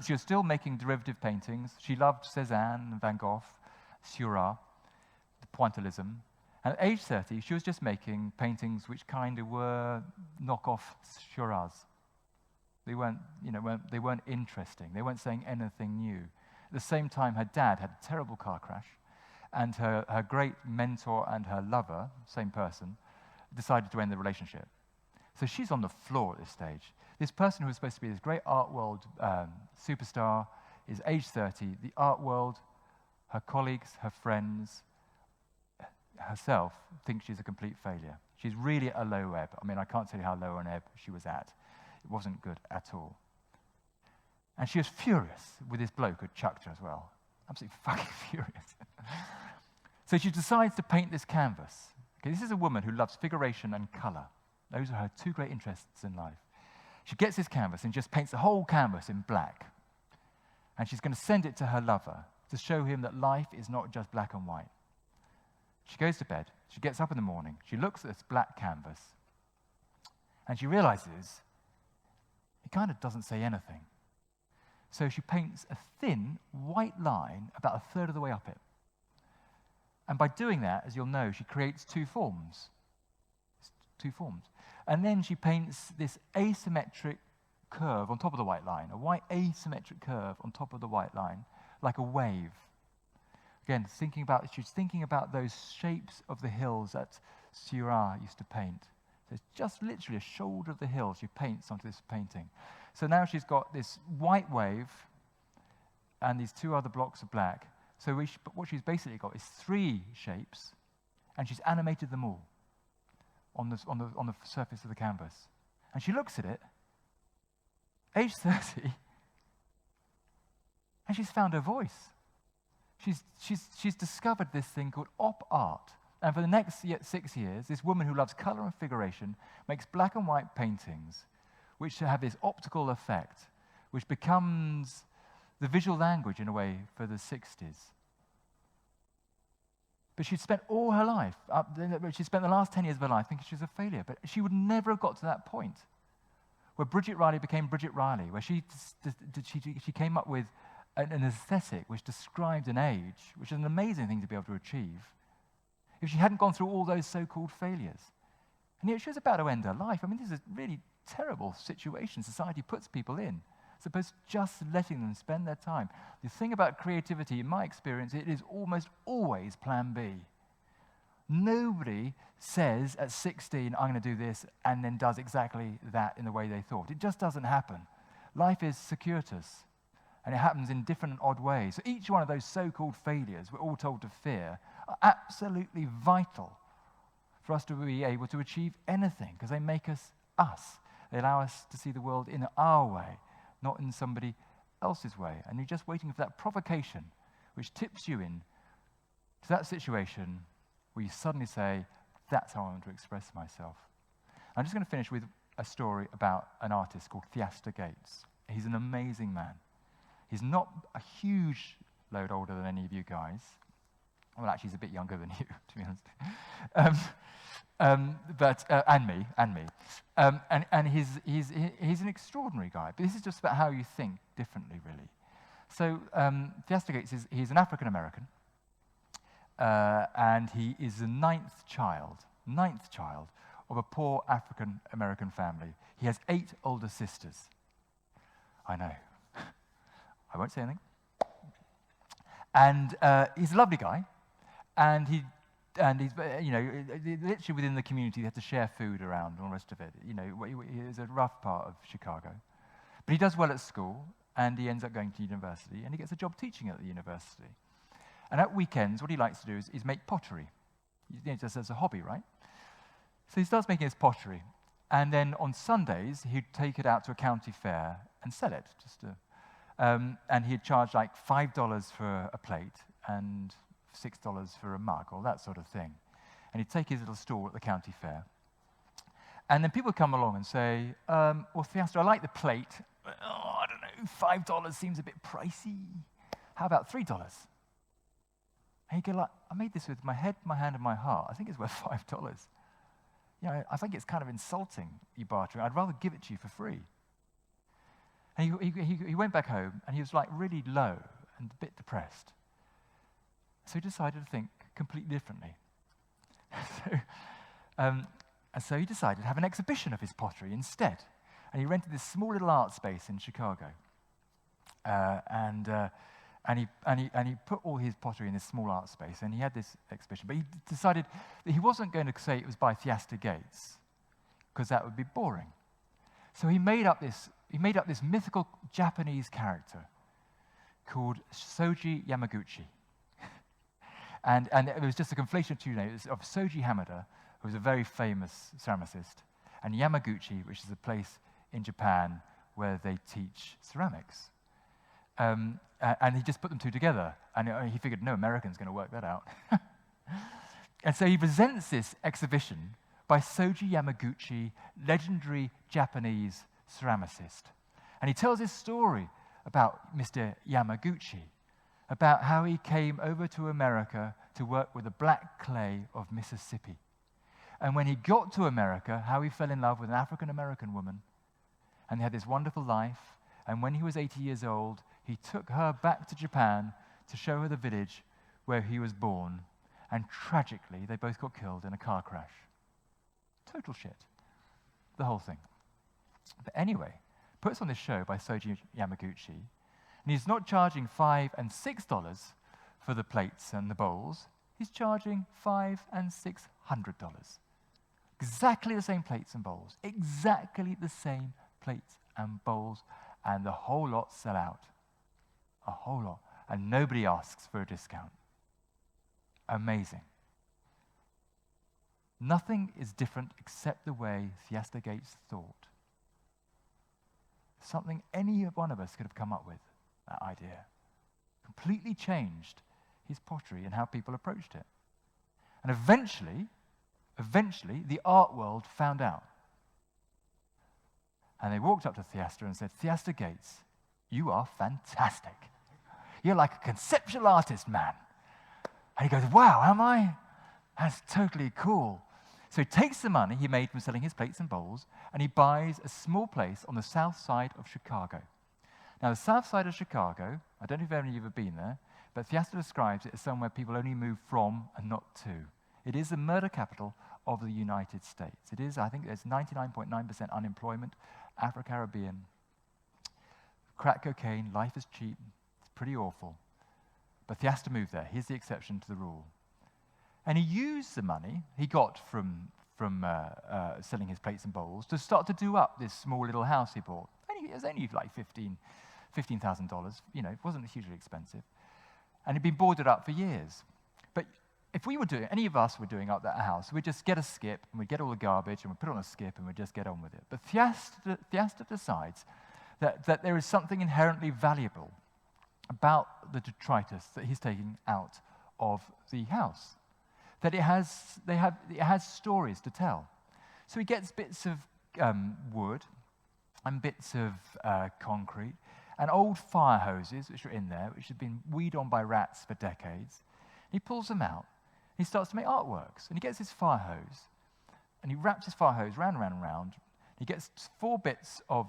She was still making derivative paintings. She loved Cézanne, Van Gogh, Seurat, the pointillism. And at age 30, she was just making paintings which kind of were knockoff Seurats. They weren't interesting. They weren't saying anything new. At the same time, her dad had a terrible car crash, and her great mentor and her lover, same person, decided to end the relationship. So she's on the floor at this stage. This person who was supposed to be this great art world superstar is age 30. The art world, her colleagues, her friends, herself thinks she's a complete failure. She's really at a low ebb. I mean, I can't tell you how low an ebb she was at. It wasn't good at all. And she was furious with this bloke who chucked her as well. Absolutely fucking furious. So she decides to paint this canvas. Okay, this is a woman who loves figuration and color. Those are her two great interests in life. She gets this canvas and just paints the whole canvas in black. And she's going to send it to her lover to show him that life is not just black and white. She goes to bed. She gets up in the morning. She looks at this black canvas. And she realizes it kind of doesn't say anything. So she paints a thin white line about a third of the way up it. And by doing that, as you'll know, she creates two forms. And then she paints this asymmetric curve on top of the white line, a white asymmetric curve on top of the white line, like a wave. Again, she's thinking about those shapes of the hills that Seurat used to paint. So it's just literally a shoulder of the hill she paints onto this painting. So now she's got this white wave and these two other blocks of black. So what she's basically got is three shapes, and she's animated them all on the surface of the canvas. And she looks at it, age 30, and she's found her voice. She's discovered this thing called op art. And for the next 6 years, this woman who loves color and figuration makes black and white paintings which have this optical effect, which becomes the visual language, in a way, for the 60s. But she'd spent all her life, she spent the last 10 years of her life thinking she was a failure, but she would never have got to that point where Bridget Riley became Bridget Riley, where she came up with an aesthetic which described an age, which is an amazing thing to be able to achieve, if she hadn't gone through all those so-called failures. And yet she was about to end her life. I mean, this is a really terrible situation society puts people in, as opposed to just letting them spend their time. The thing about creativity, in my experience, it is almost always plan B. Nobody says at 16, I'm going to do this, and then does exactly that in the way they thought. It just doesn't happen. Life is circuitous, and it happens in different and odd ways. So each one of those so-called failures we're all told to fear are absolutely vital for us to be able to achieve anything, because they make us us. They allow us to see the world in our way, not in somebody else's way. And you're just waiting for that provocation which tips you in to that situation where you suddenly say, that's how I want to express myself. I'm just going to finish with a story about an artist called Theaster Gates. He's an amazing man. He's not a huge load older than any of you guys. Well, actually, he's a bit younger than you, to be honest. And me. And he's an extraordinary guy. But this is just about how you think differently, really. So Theaster Gates, he's an African American, and he is the ninth child of a poor African American family. He has 8 older sisters. I know. I won't say anything. And he's a lovely guy, and he's literally within the community. They have to share food around and all the rest of it. It's a rough part of Chicago, but he does well at school, and he ends up going to university, and he gets a job teaching at the university. And at weekends, what he likes to do is make pottery, just as a hobby, right? So he starts making his pottery, and then on Sundays he'd take it out to a county fair and sell it, and he'd charge like $5 for a plate and $6 for a mug, or that sort of thing. And he'd take his little stall at the county fair. And then people would come along and say, well, Theaster, I like the plate, but, I don't know, $5 seems a bit pricey. How about $3? And he'd go like, I made this with my head, my hand, and my heart. I think it's worth $5. I think it's kind of insulting, you bartering. I'd rather give it to you for free. And he went back home, and he was like really low and a bit depressed. So he decided to think completely differently. So he decided to have an exhibition of his pottery instead. And he rented this small little art space in Chicago. And he put all his pottery in this small art space, and he had this exhibition. But he decided that he wasn't going to say it was by Theaster Gates, because that would be boring. So he made up this mythical Japanese character called Shoji Yamaguchi. And it was just a conflation of 2 names of Shoji Hamada, who was a very famous ceramicist, and Yamaguchi, which is a place in Japan where they teach ceramics. And he just put them 2 together, and he figured no American's going to work that out. And so he presents this exhibition by Shoji Yamaguchi, legendary Japanese ceramicist. And he tells his story about Mr. Yamaguchi, about how he came over to America to work with the black clay of Mississippi. And when he got to America, how he fell in love with an African-American woman, and they had this wonderful life. And when he was 80 years old, he took her back to Japan to show her the village where he was born. And tragically, they both got killed in a car crash. Total shit. The whole thing. But anyway, puts on this show by Shoji Yamaguchi, and he's not charging $5 and $6 for the plates and the bowls. He's charging $500 and $600. Exactly the same plates and bowls. Exactly the same plates and bowls, and the whole lot sell out. A whole lot. And nobody asks for a discount. Amazing. Nothing is different except the way Theaster Gates thought. Something any one of us could have come up with, that idea. Completely changed his pottery and how people approached it. And eventually, the art world found out. And they walked up to Theaster and said, Theaster Gates, you are fantastic. You're like a conceptual artist, man. And he goes, wow, am I? That's totally cool. So he takes the money he made from selling his plates and bowls, and he buys a small place on the south side of Chicago. Now, the south side of Chicago, I don't know if any of you have been there, but Theaster describes it as somewhere people only move from and not to. It is the murder capital of the United States. It is, I think there's 99.9% unemployment, Afro-Caribbean, crack cocaine, life is cheap, it's pretty awful. But Theaster moved there. He's the exception to the rule. And he used the money he got from selling his plates and bowls to start to do up this small little house he bought. It was only like $15,000. It wasn't hugely expensive. And it'd been boarded up for years. But if we were doing, any of us were doing up that house, we'd just get a skip, and we'd get all the garbage, and we'd put it on a skip, and we'd just get on with it. But Theaster decides that there is something inherently valuable about the detritus that he's taking out of the house. that it has stories to tell. So he gets bits of wood and bits of concrete and old fire hoses, which are in there, which have been weed on by rats for decades. He pulls them out. He starts to make artworks, and he gets his fire hose, and he wraps his fire hose round and round and round. He gets 4 bits of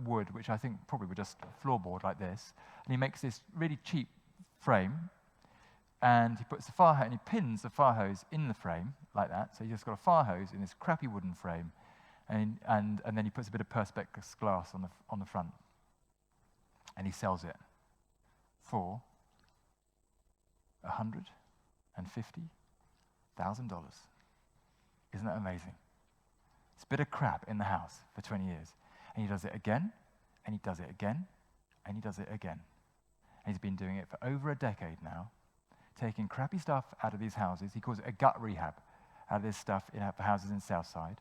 wood, which I think probably were just floorboard like this, and he makes this really cheap frame, and he puts the fire hose, and he pins the fire hose in the frame like that. So he's just got a fire hose in this crappy wooden frame, and then he puts a bit of perspex glass on the front, and he sells it for $150,000. Isn't that amazing? It's a bit of crap in the house for 20 years. And he does it again, and he does it again, and he does it again. And he's been doing it for over a decade now, taking crappy stuff out of these houses. He calls it a gut rehab, out of this stuff for houses in Southside.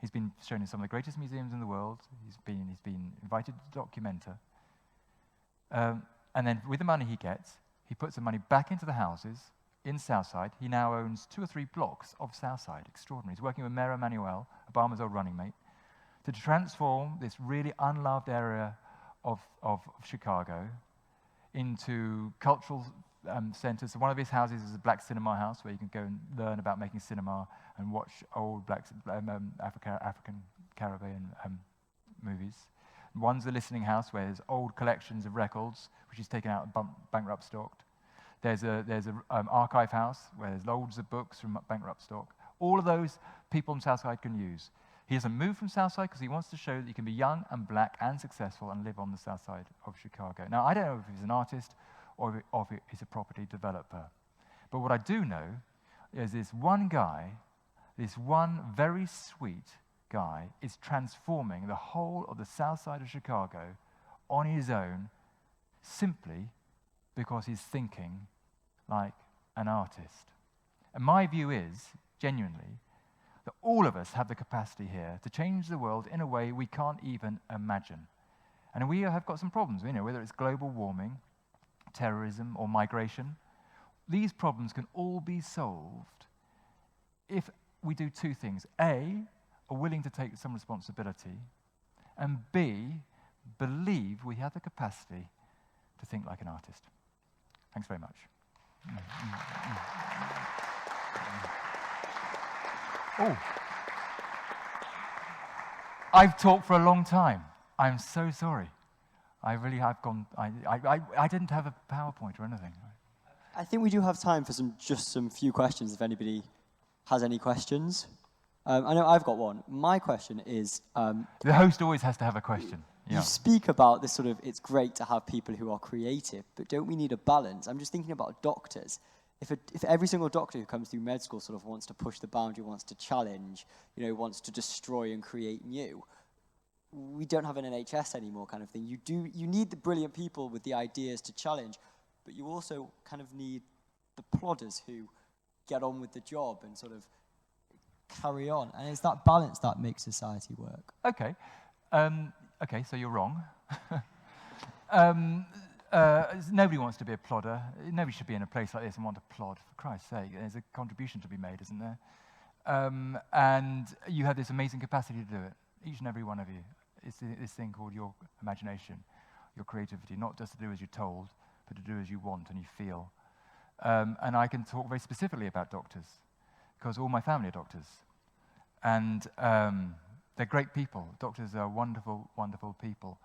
He's been shown in some of the greatest museums in the world. He's been invited to document her. And then with the money he gets, he puts the money back into the houses in Southside. He now owns 2 or 3 blocks of Southside. Extraordinary. He's working with Mayor Emanuel, Obama's old running mate, to transform this really unloved area of Chicago into cultural centers. So one of his houses is a black cinema house where you can go and learn about making cinema and watch old black African Caribbean movies. One's a listening house where there's old collections of records, which he's taken out and bankrupt stocked. There's a archive house where there's loads of books from bankrupt stock. All of those people in Southside can use. He doesn't move from Southside because he wants to show that you can be young and black and successful and live on the South Side of Chicago. Now, I don't know if he's an artist or if he's a property developer. But what I do know is this one guy, this one very sweet guy, is transforming the whole of the South Side of Chicago on his own simply because he's thinking like an artist. And my view is, genuinely, that all of us have the capacity here to change the world in a way we can't even imagine. And we have got some problems, whether it's global warming, terrorism, or migration. These problems can all be solved if we do 2 things. A, are willing to take some responsibility, and B, believe we have the capacity to think like an artist. Thanks very much. Oh, I've talked for a long time. I'm so sorry. I really have gone. I didn't have a PowerPoint or anything. I think we do have time for some few questions if anybody has any questions. I know I've got one. My question is... the host always has to have a question. Yeah. You speak about this sort of, it's great to have people who are creative, but don't we need a balance? I'm just thinking about doctors. If every single doctor who comes through med school sort of wants to push the boundary, wants to challenge, wants to destroy and create new, we don't have an NHS anymore kind of thing. You need the brilliant people with the ideas to challenge, but you also kind of need the plodders who get on with the job and sort of carry on. And it's that balance that makes society work. Okay. Okay, so you're wrong. Nobody wants to be a plodder. Nobody should be in a place like this and want to plod, for Christ's sake. There's a contribution to be made, isn't there? And you have this amazing capacity to do it, each and every one of you. It's this thing called your imagination, your creativity, not just to do as you're told, but to do as you want and you feel. And I can talk very specifically about doctors, because all my family are doctors. And they're great people. Doctors are wonderful, wonderful people.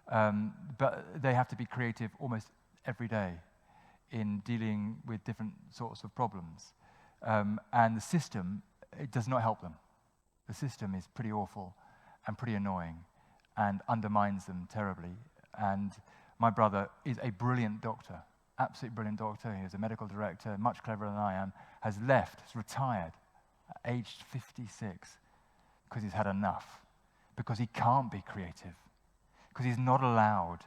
But they have to be creative almost every day in dealing with different sorts of problems. And the system, it does not help them. The system is pretty awful and pretty annoying and undermines them terribly. And my brother is a brilliant doctor, absolutely brilliant doctor. He is a medical director, much cleverer than I am, has left, has retired at aged 56 because he's had enough, because he can't be creative, because he's not allowed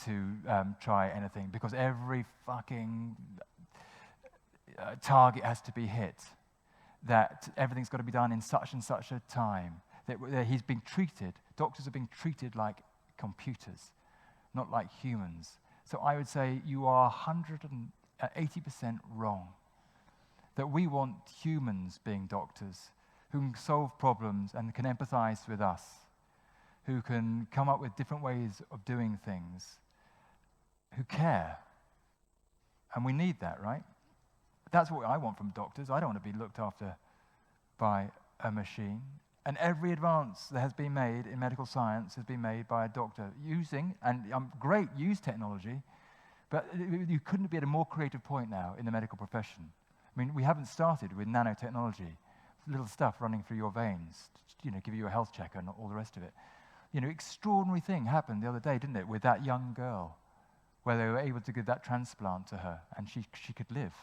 to try anything, because every fucking target has to be hit, that everything's got to be done in such and such a time, that he's being treated, doctors are being treated like computers, not like humans. So I would say you are 180% wrong. that we want humans being doctors who can solve problems and can empathize with us, who can come up with different ways of doing things, who care. And we need that, right? That's what I want from doctors. I don't want to be looked after by a machine. And every advance that has been made in medical science has been made by a doctor using, and great, use technology, but you couldn't be at a more creative point now in the medical profession. I mean, we haven't started with nanotechnology, little stuff running through your veins, give you a health check and all the rest of it. Extraordinary thing happened the other day, didn't it, with that young girl, where they were able to give that transplant to her, and she could live.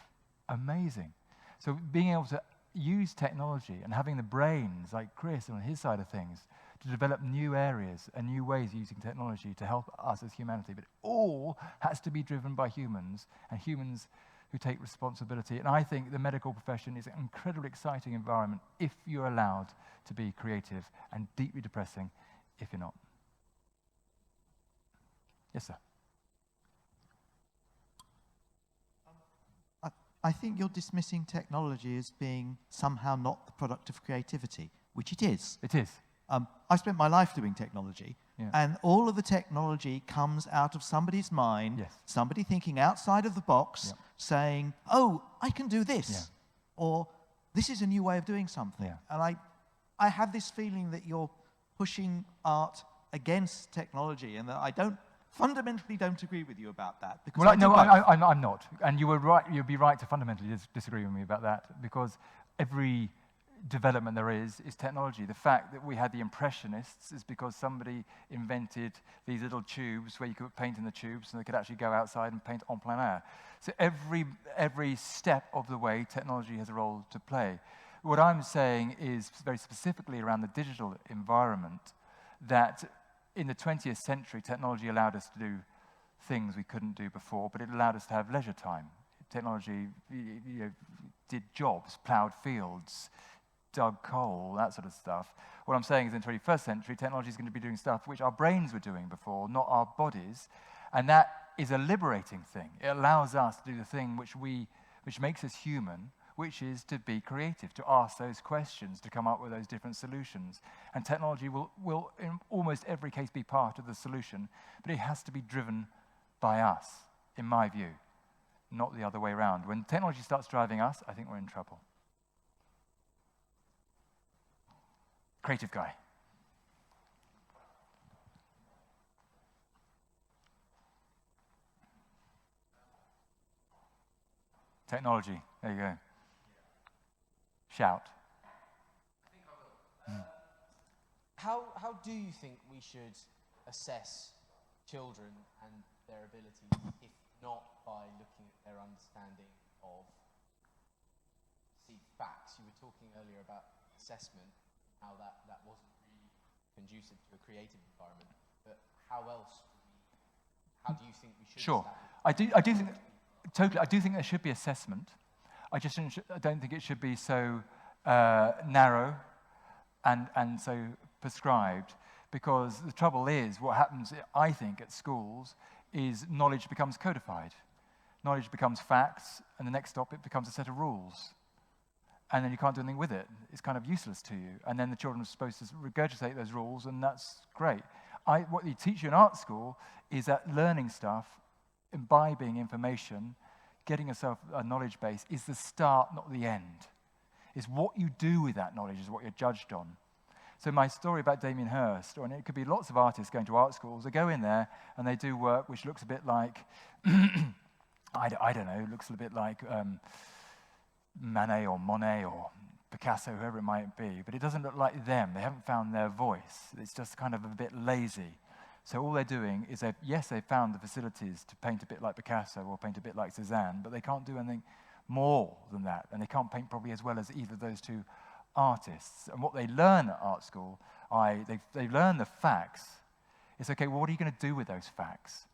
Amazing. So being able to use technology and having the brains, like Chris on his side of things, to develop new areas and new ways of using technology to help us as humanity. But it all has to be driven by humans, and humans who take responsibility. And I think the medical profession is an incredibly exciting environment if you're allowed to be creative, and deeply depressing if you're not. Yes, sir. I think you're dismissing technology as being somehow not the product of creativity, which it is. It is. I spent my life doing technology, and all of the technology comes out of somebody's mind, somebody thinking outside of the box, saying, oh, I can do this, or this is a new way of doing something. And I have this feeling that you're pushing art against technology, and that I fundamentally don't agree with you about that. Because I'm not. And you were right. You'd be right to fundamentally disagree with me about that, because every development there is technology. The fact that we had the Impressionists is because somebody invented these little tubes where you could paint in the tubes, and they could actually go outside and paint en plein air. So every step of the way, technology has a role to play. What I'm saying is very specifically around the digital environment, that in the 20th century, technology allowed us to do things we couldn't do before, but it allowed us to have leisure time. Technology did jobs, plowed fields, dug coal, that sort of stuff. What I'm saying is in the 21st century, technology is going to be doing stuff which our brains were doing before, not our bodies, and that is a liberating thing. It allows us to do the thing which makes us human, which is to be creative, to ask those questions, to come up with those different solutions. And technology will in almost every case be part of the solution, but it has to be driven by us, in my view, not the other way around. When technology starts driving us, I think we're in trouble. Creative guy. Technology, there you go. Shout. How do you think we should assess children and their abilities, if not by looking at their understanding of facts? You were talking earlier about assessment, how that wasn't really conducive to a creative environment. But how do you think we should? Sure, I do think totally. I do think there should be assessment. I don't think it should be so narrow and so prescribed, because the trouble is, what happens, I think, at schools is knowledge becomes codified. Knowledge becomes facts, and the next stop, it becomes a set of rules. And then you can't do anything with it. It's kind of useless to you. And then the children are supposed to regurgitate those rules, and that's great. What they teach you in art school is that learning stuff, imbibing information, getting yourself a knowledge base is the start, not the end. It's what you do with that knowledge is what you're judged on. So my story about Damien Hirst, and it could be lots of artists going to art schools, they go in there and they do work which looks a bit like, I don't know, it looks a bit like Manet or Monet or Picasso, whoever it might be, but it doesn't look like them. They haven't found their voice. It's just kind of a bit lazy. So all they're doing is, they've found the facilities to paint a bit like Picasso or paint a bit like Cézanne, but they can't do anything more than that, and they can't paint probably as well as either of those two artists. And what they learn at art school, they learn the facts. It's okay, well, what are you going to do with those facts?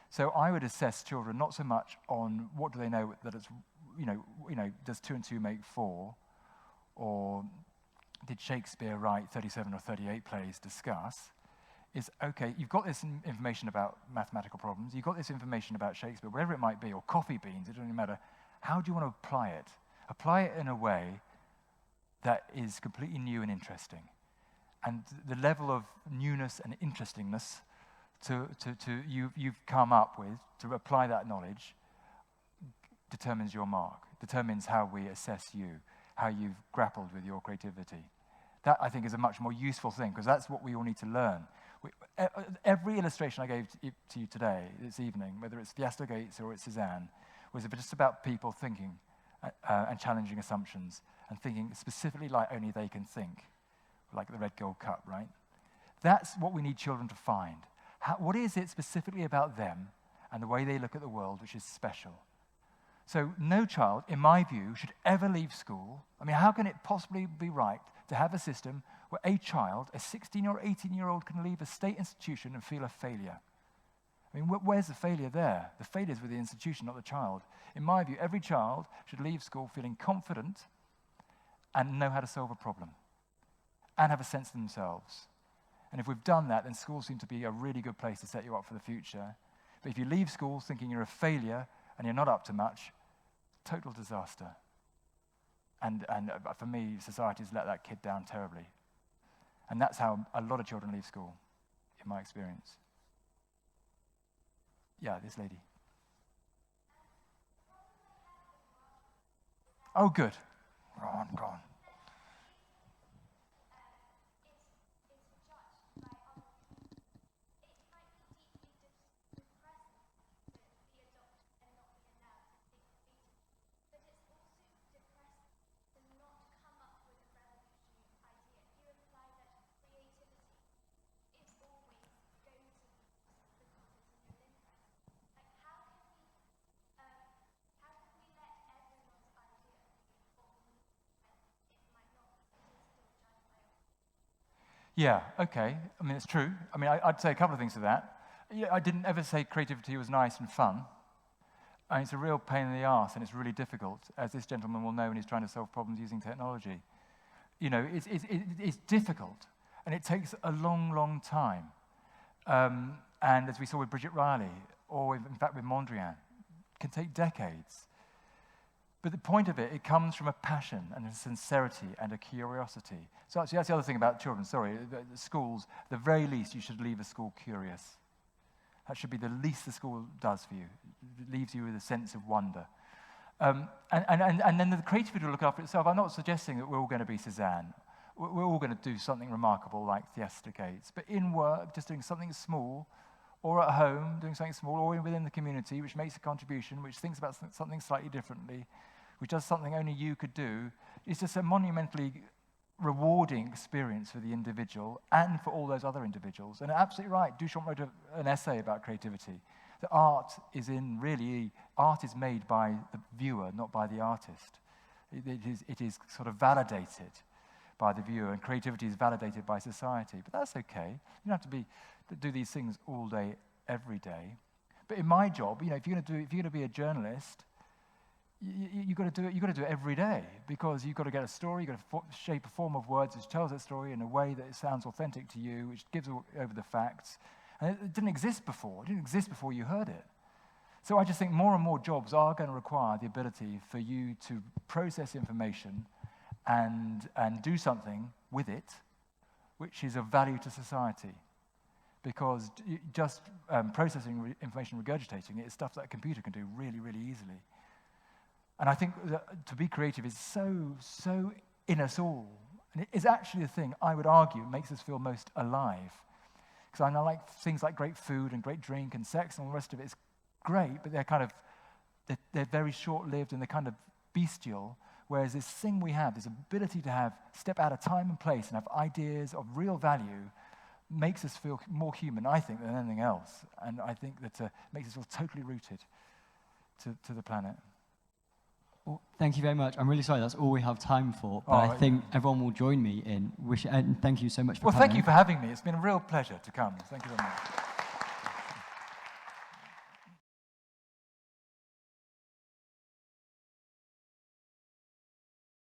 So I would assess children not so much on what do they know that it's, does 2 and 2 make 4, or did Shakespeare write 37 or 38 plays discuss? Is, okay, you've got this information about mathematical problems, you've got this information about Shakespeare, whatever it might be, or coffee beans, it doesn't matter. How do you want to apply it? apply it in a way that is completely new and interesting. And the level of newness and interestingness you've come up with to apply that knowledge determines your mark, determines how we assess you, how you've grappled with your creativity. That, I think, is a much more useful thing, because that's what we all need to learn. Every illustration I gave to you today, this evening, whether it's Fiesta Gates or it's Cézanne, was just about people thinking and challenging assumptions and thinking specifically like only they can think, like the Red Gold Cup, right? That's what we need children to find. What is it specifically about them and the way they look at the world which is special? So no child, in my view, should ever leave school. I mean, how can it possibly be right to have a system where a child, a 16 or 18-year-old, can leave a state institution and feel a failure? I mean, where's the failure there? The failure is with the institution, not the child. In my view, every child should leave school feeling confident and know how to solve a problem and have a sense of themselves. And if we've done that, then schools seem to be a really good place to set you up for the future. But if you leave school thinking you're a failure and you're not up to much, total disaster. And for me, society's let that kid down terribly. And that's how a lot of children leave school, in my experience. Yeah, this lady. Oh, good. Go on. Yeah, okay. I mean, it's true. I mean, I'd say a couple of things to that. Yeah, I didn't ever say creativity was nice and fun. I mean, it's a real pain in the arse, and it's really difficult, as this gentleman will know when he's trying to solve problems using technology. You know, it's difficult, and it takes a long, long time. And as we saw with Bridget Riley, or in fact with Mondrian, it can take decades. But the point of it comes from a passion and a sincerity and a curiosity. So actually, that's the other thing about children, sorry. The schools, the very least, you should leave a school curious. That should be the least the school does for you. It leaves you with a sense of wonder. And then the creativity will look after itself. I'm not suggesting that we're all going to be Cézanne. We're all going to do something remarkable like Fiesta Gates. But in work, just doing something small, or at home, doing something small, or within the community, which makes a contribution, which thinks about something slightly differently, which does something only you could do, is just a monumentally rewarding experience for the individual and for all those other individuals. And absolutely right, Duchamp wrote an essay about creativity. That art is made by the viewer, not by the artist. It is sort of validated by the viewer, and creativity is validated by society. But that's okay. You don't have to do these things all day, every day. But in my job, you know, if you're going to be a journalist, you've got to do it. You've got to do it every day, because you've got to get a story. You've got to shape a form of words which tells that story in a way that it sounds authentic to you, which gives over the facts. And it didn't exist before. It didn't exist before you heard it. So I just think more and more jobs are going to require the ability for you to process information and do something with it, which is of value to society. Because just processing information, regurgitating it, is stuff that a computer can do really, really easily. And I think that to be creative is so in us all. And it is actually the thing, I would argue, makes us feel most alive. Because I know like things like great food and great drink and sex and all the rest of it is great, but they're very short-lived and they're kind of bestial. Whereas this thing we have, this ability to step out of time and place and have ideas of real value, makes us feel more human, I think, than anything else. And I think that makes us feel totally rooted to the planet. Well, thank you very much. I'm really sorry, that's all we have time for. But I think everyone will join me in wishing, and thank you so much for coming. Well, thank you for having me. It's been a real pleasure to come. Thank you very much.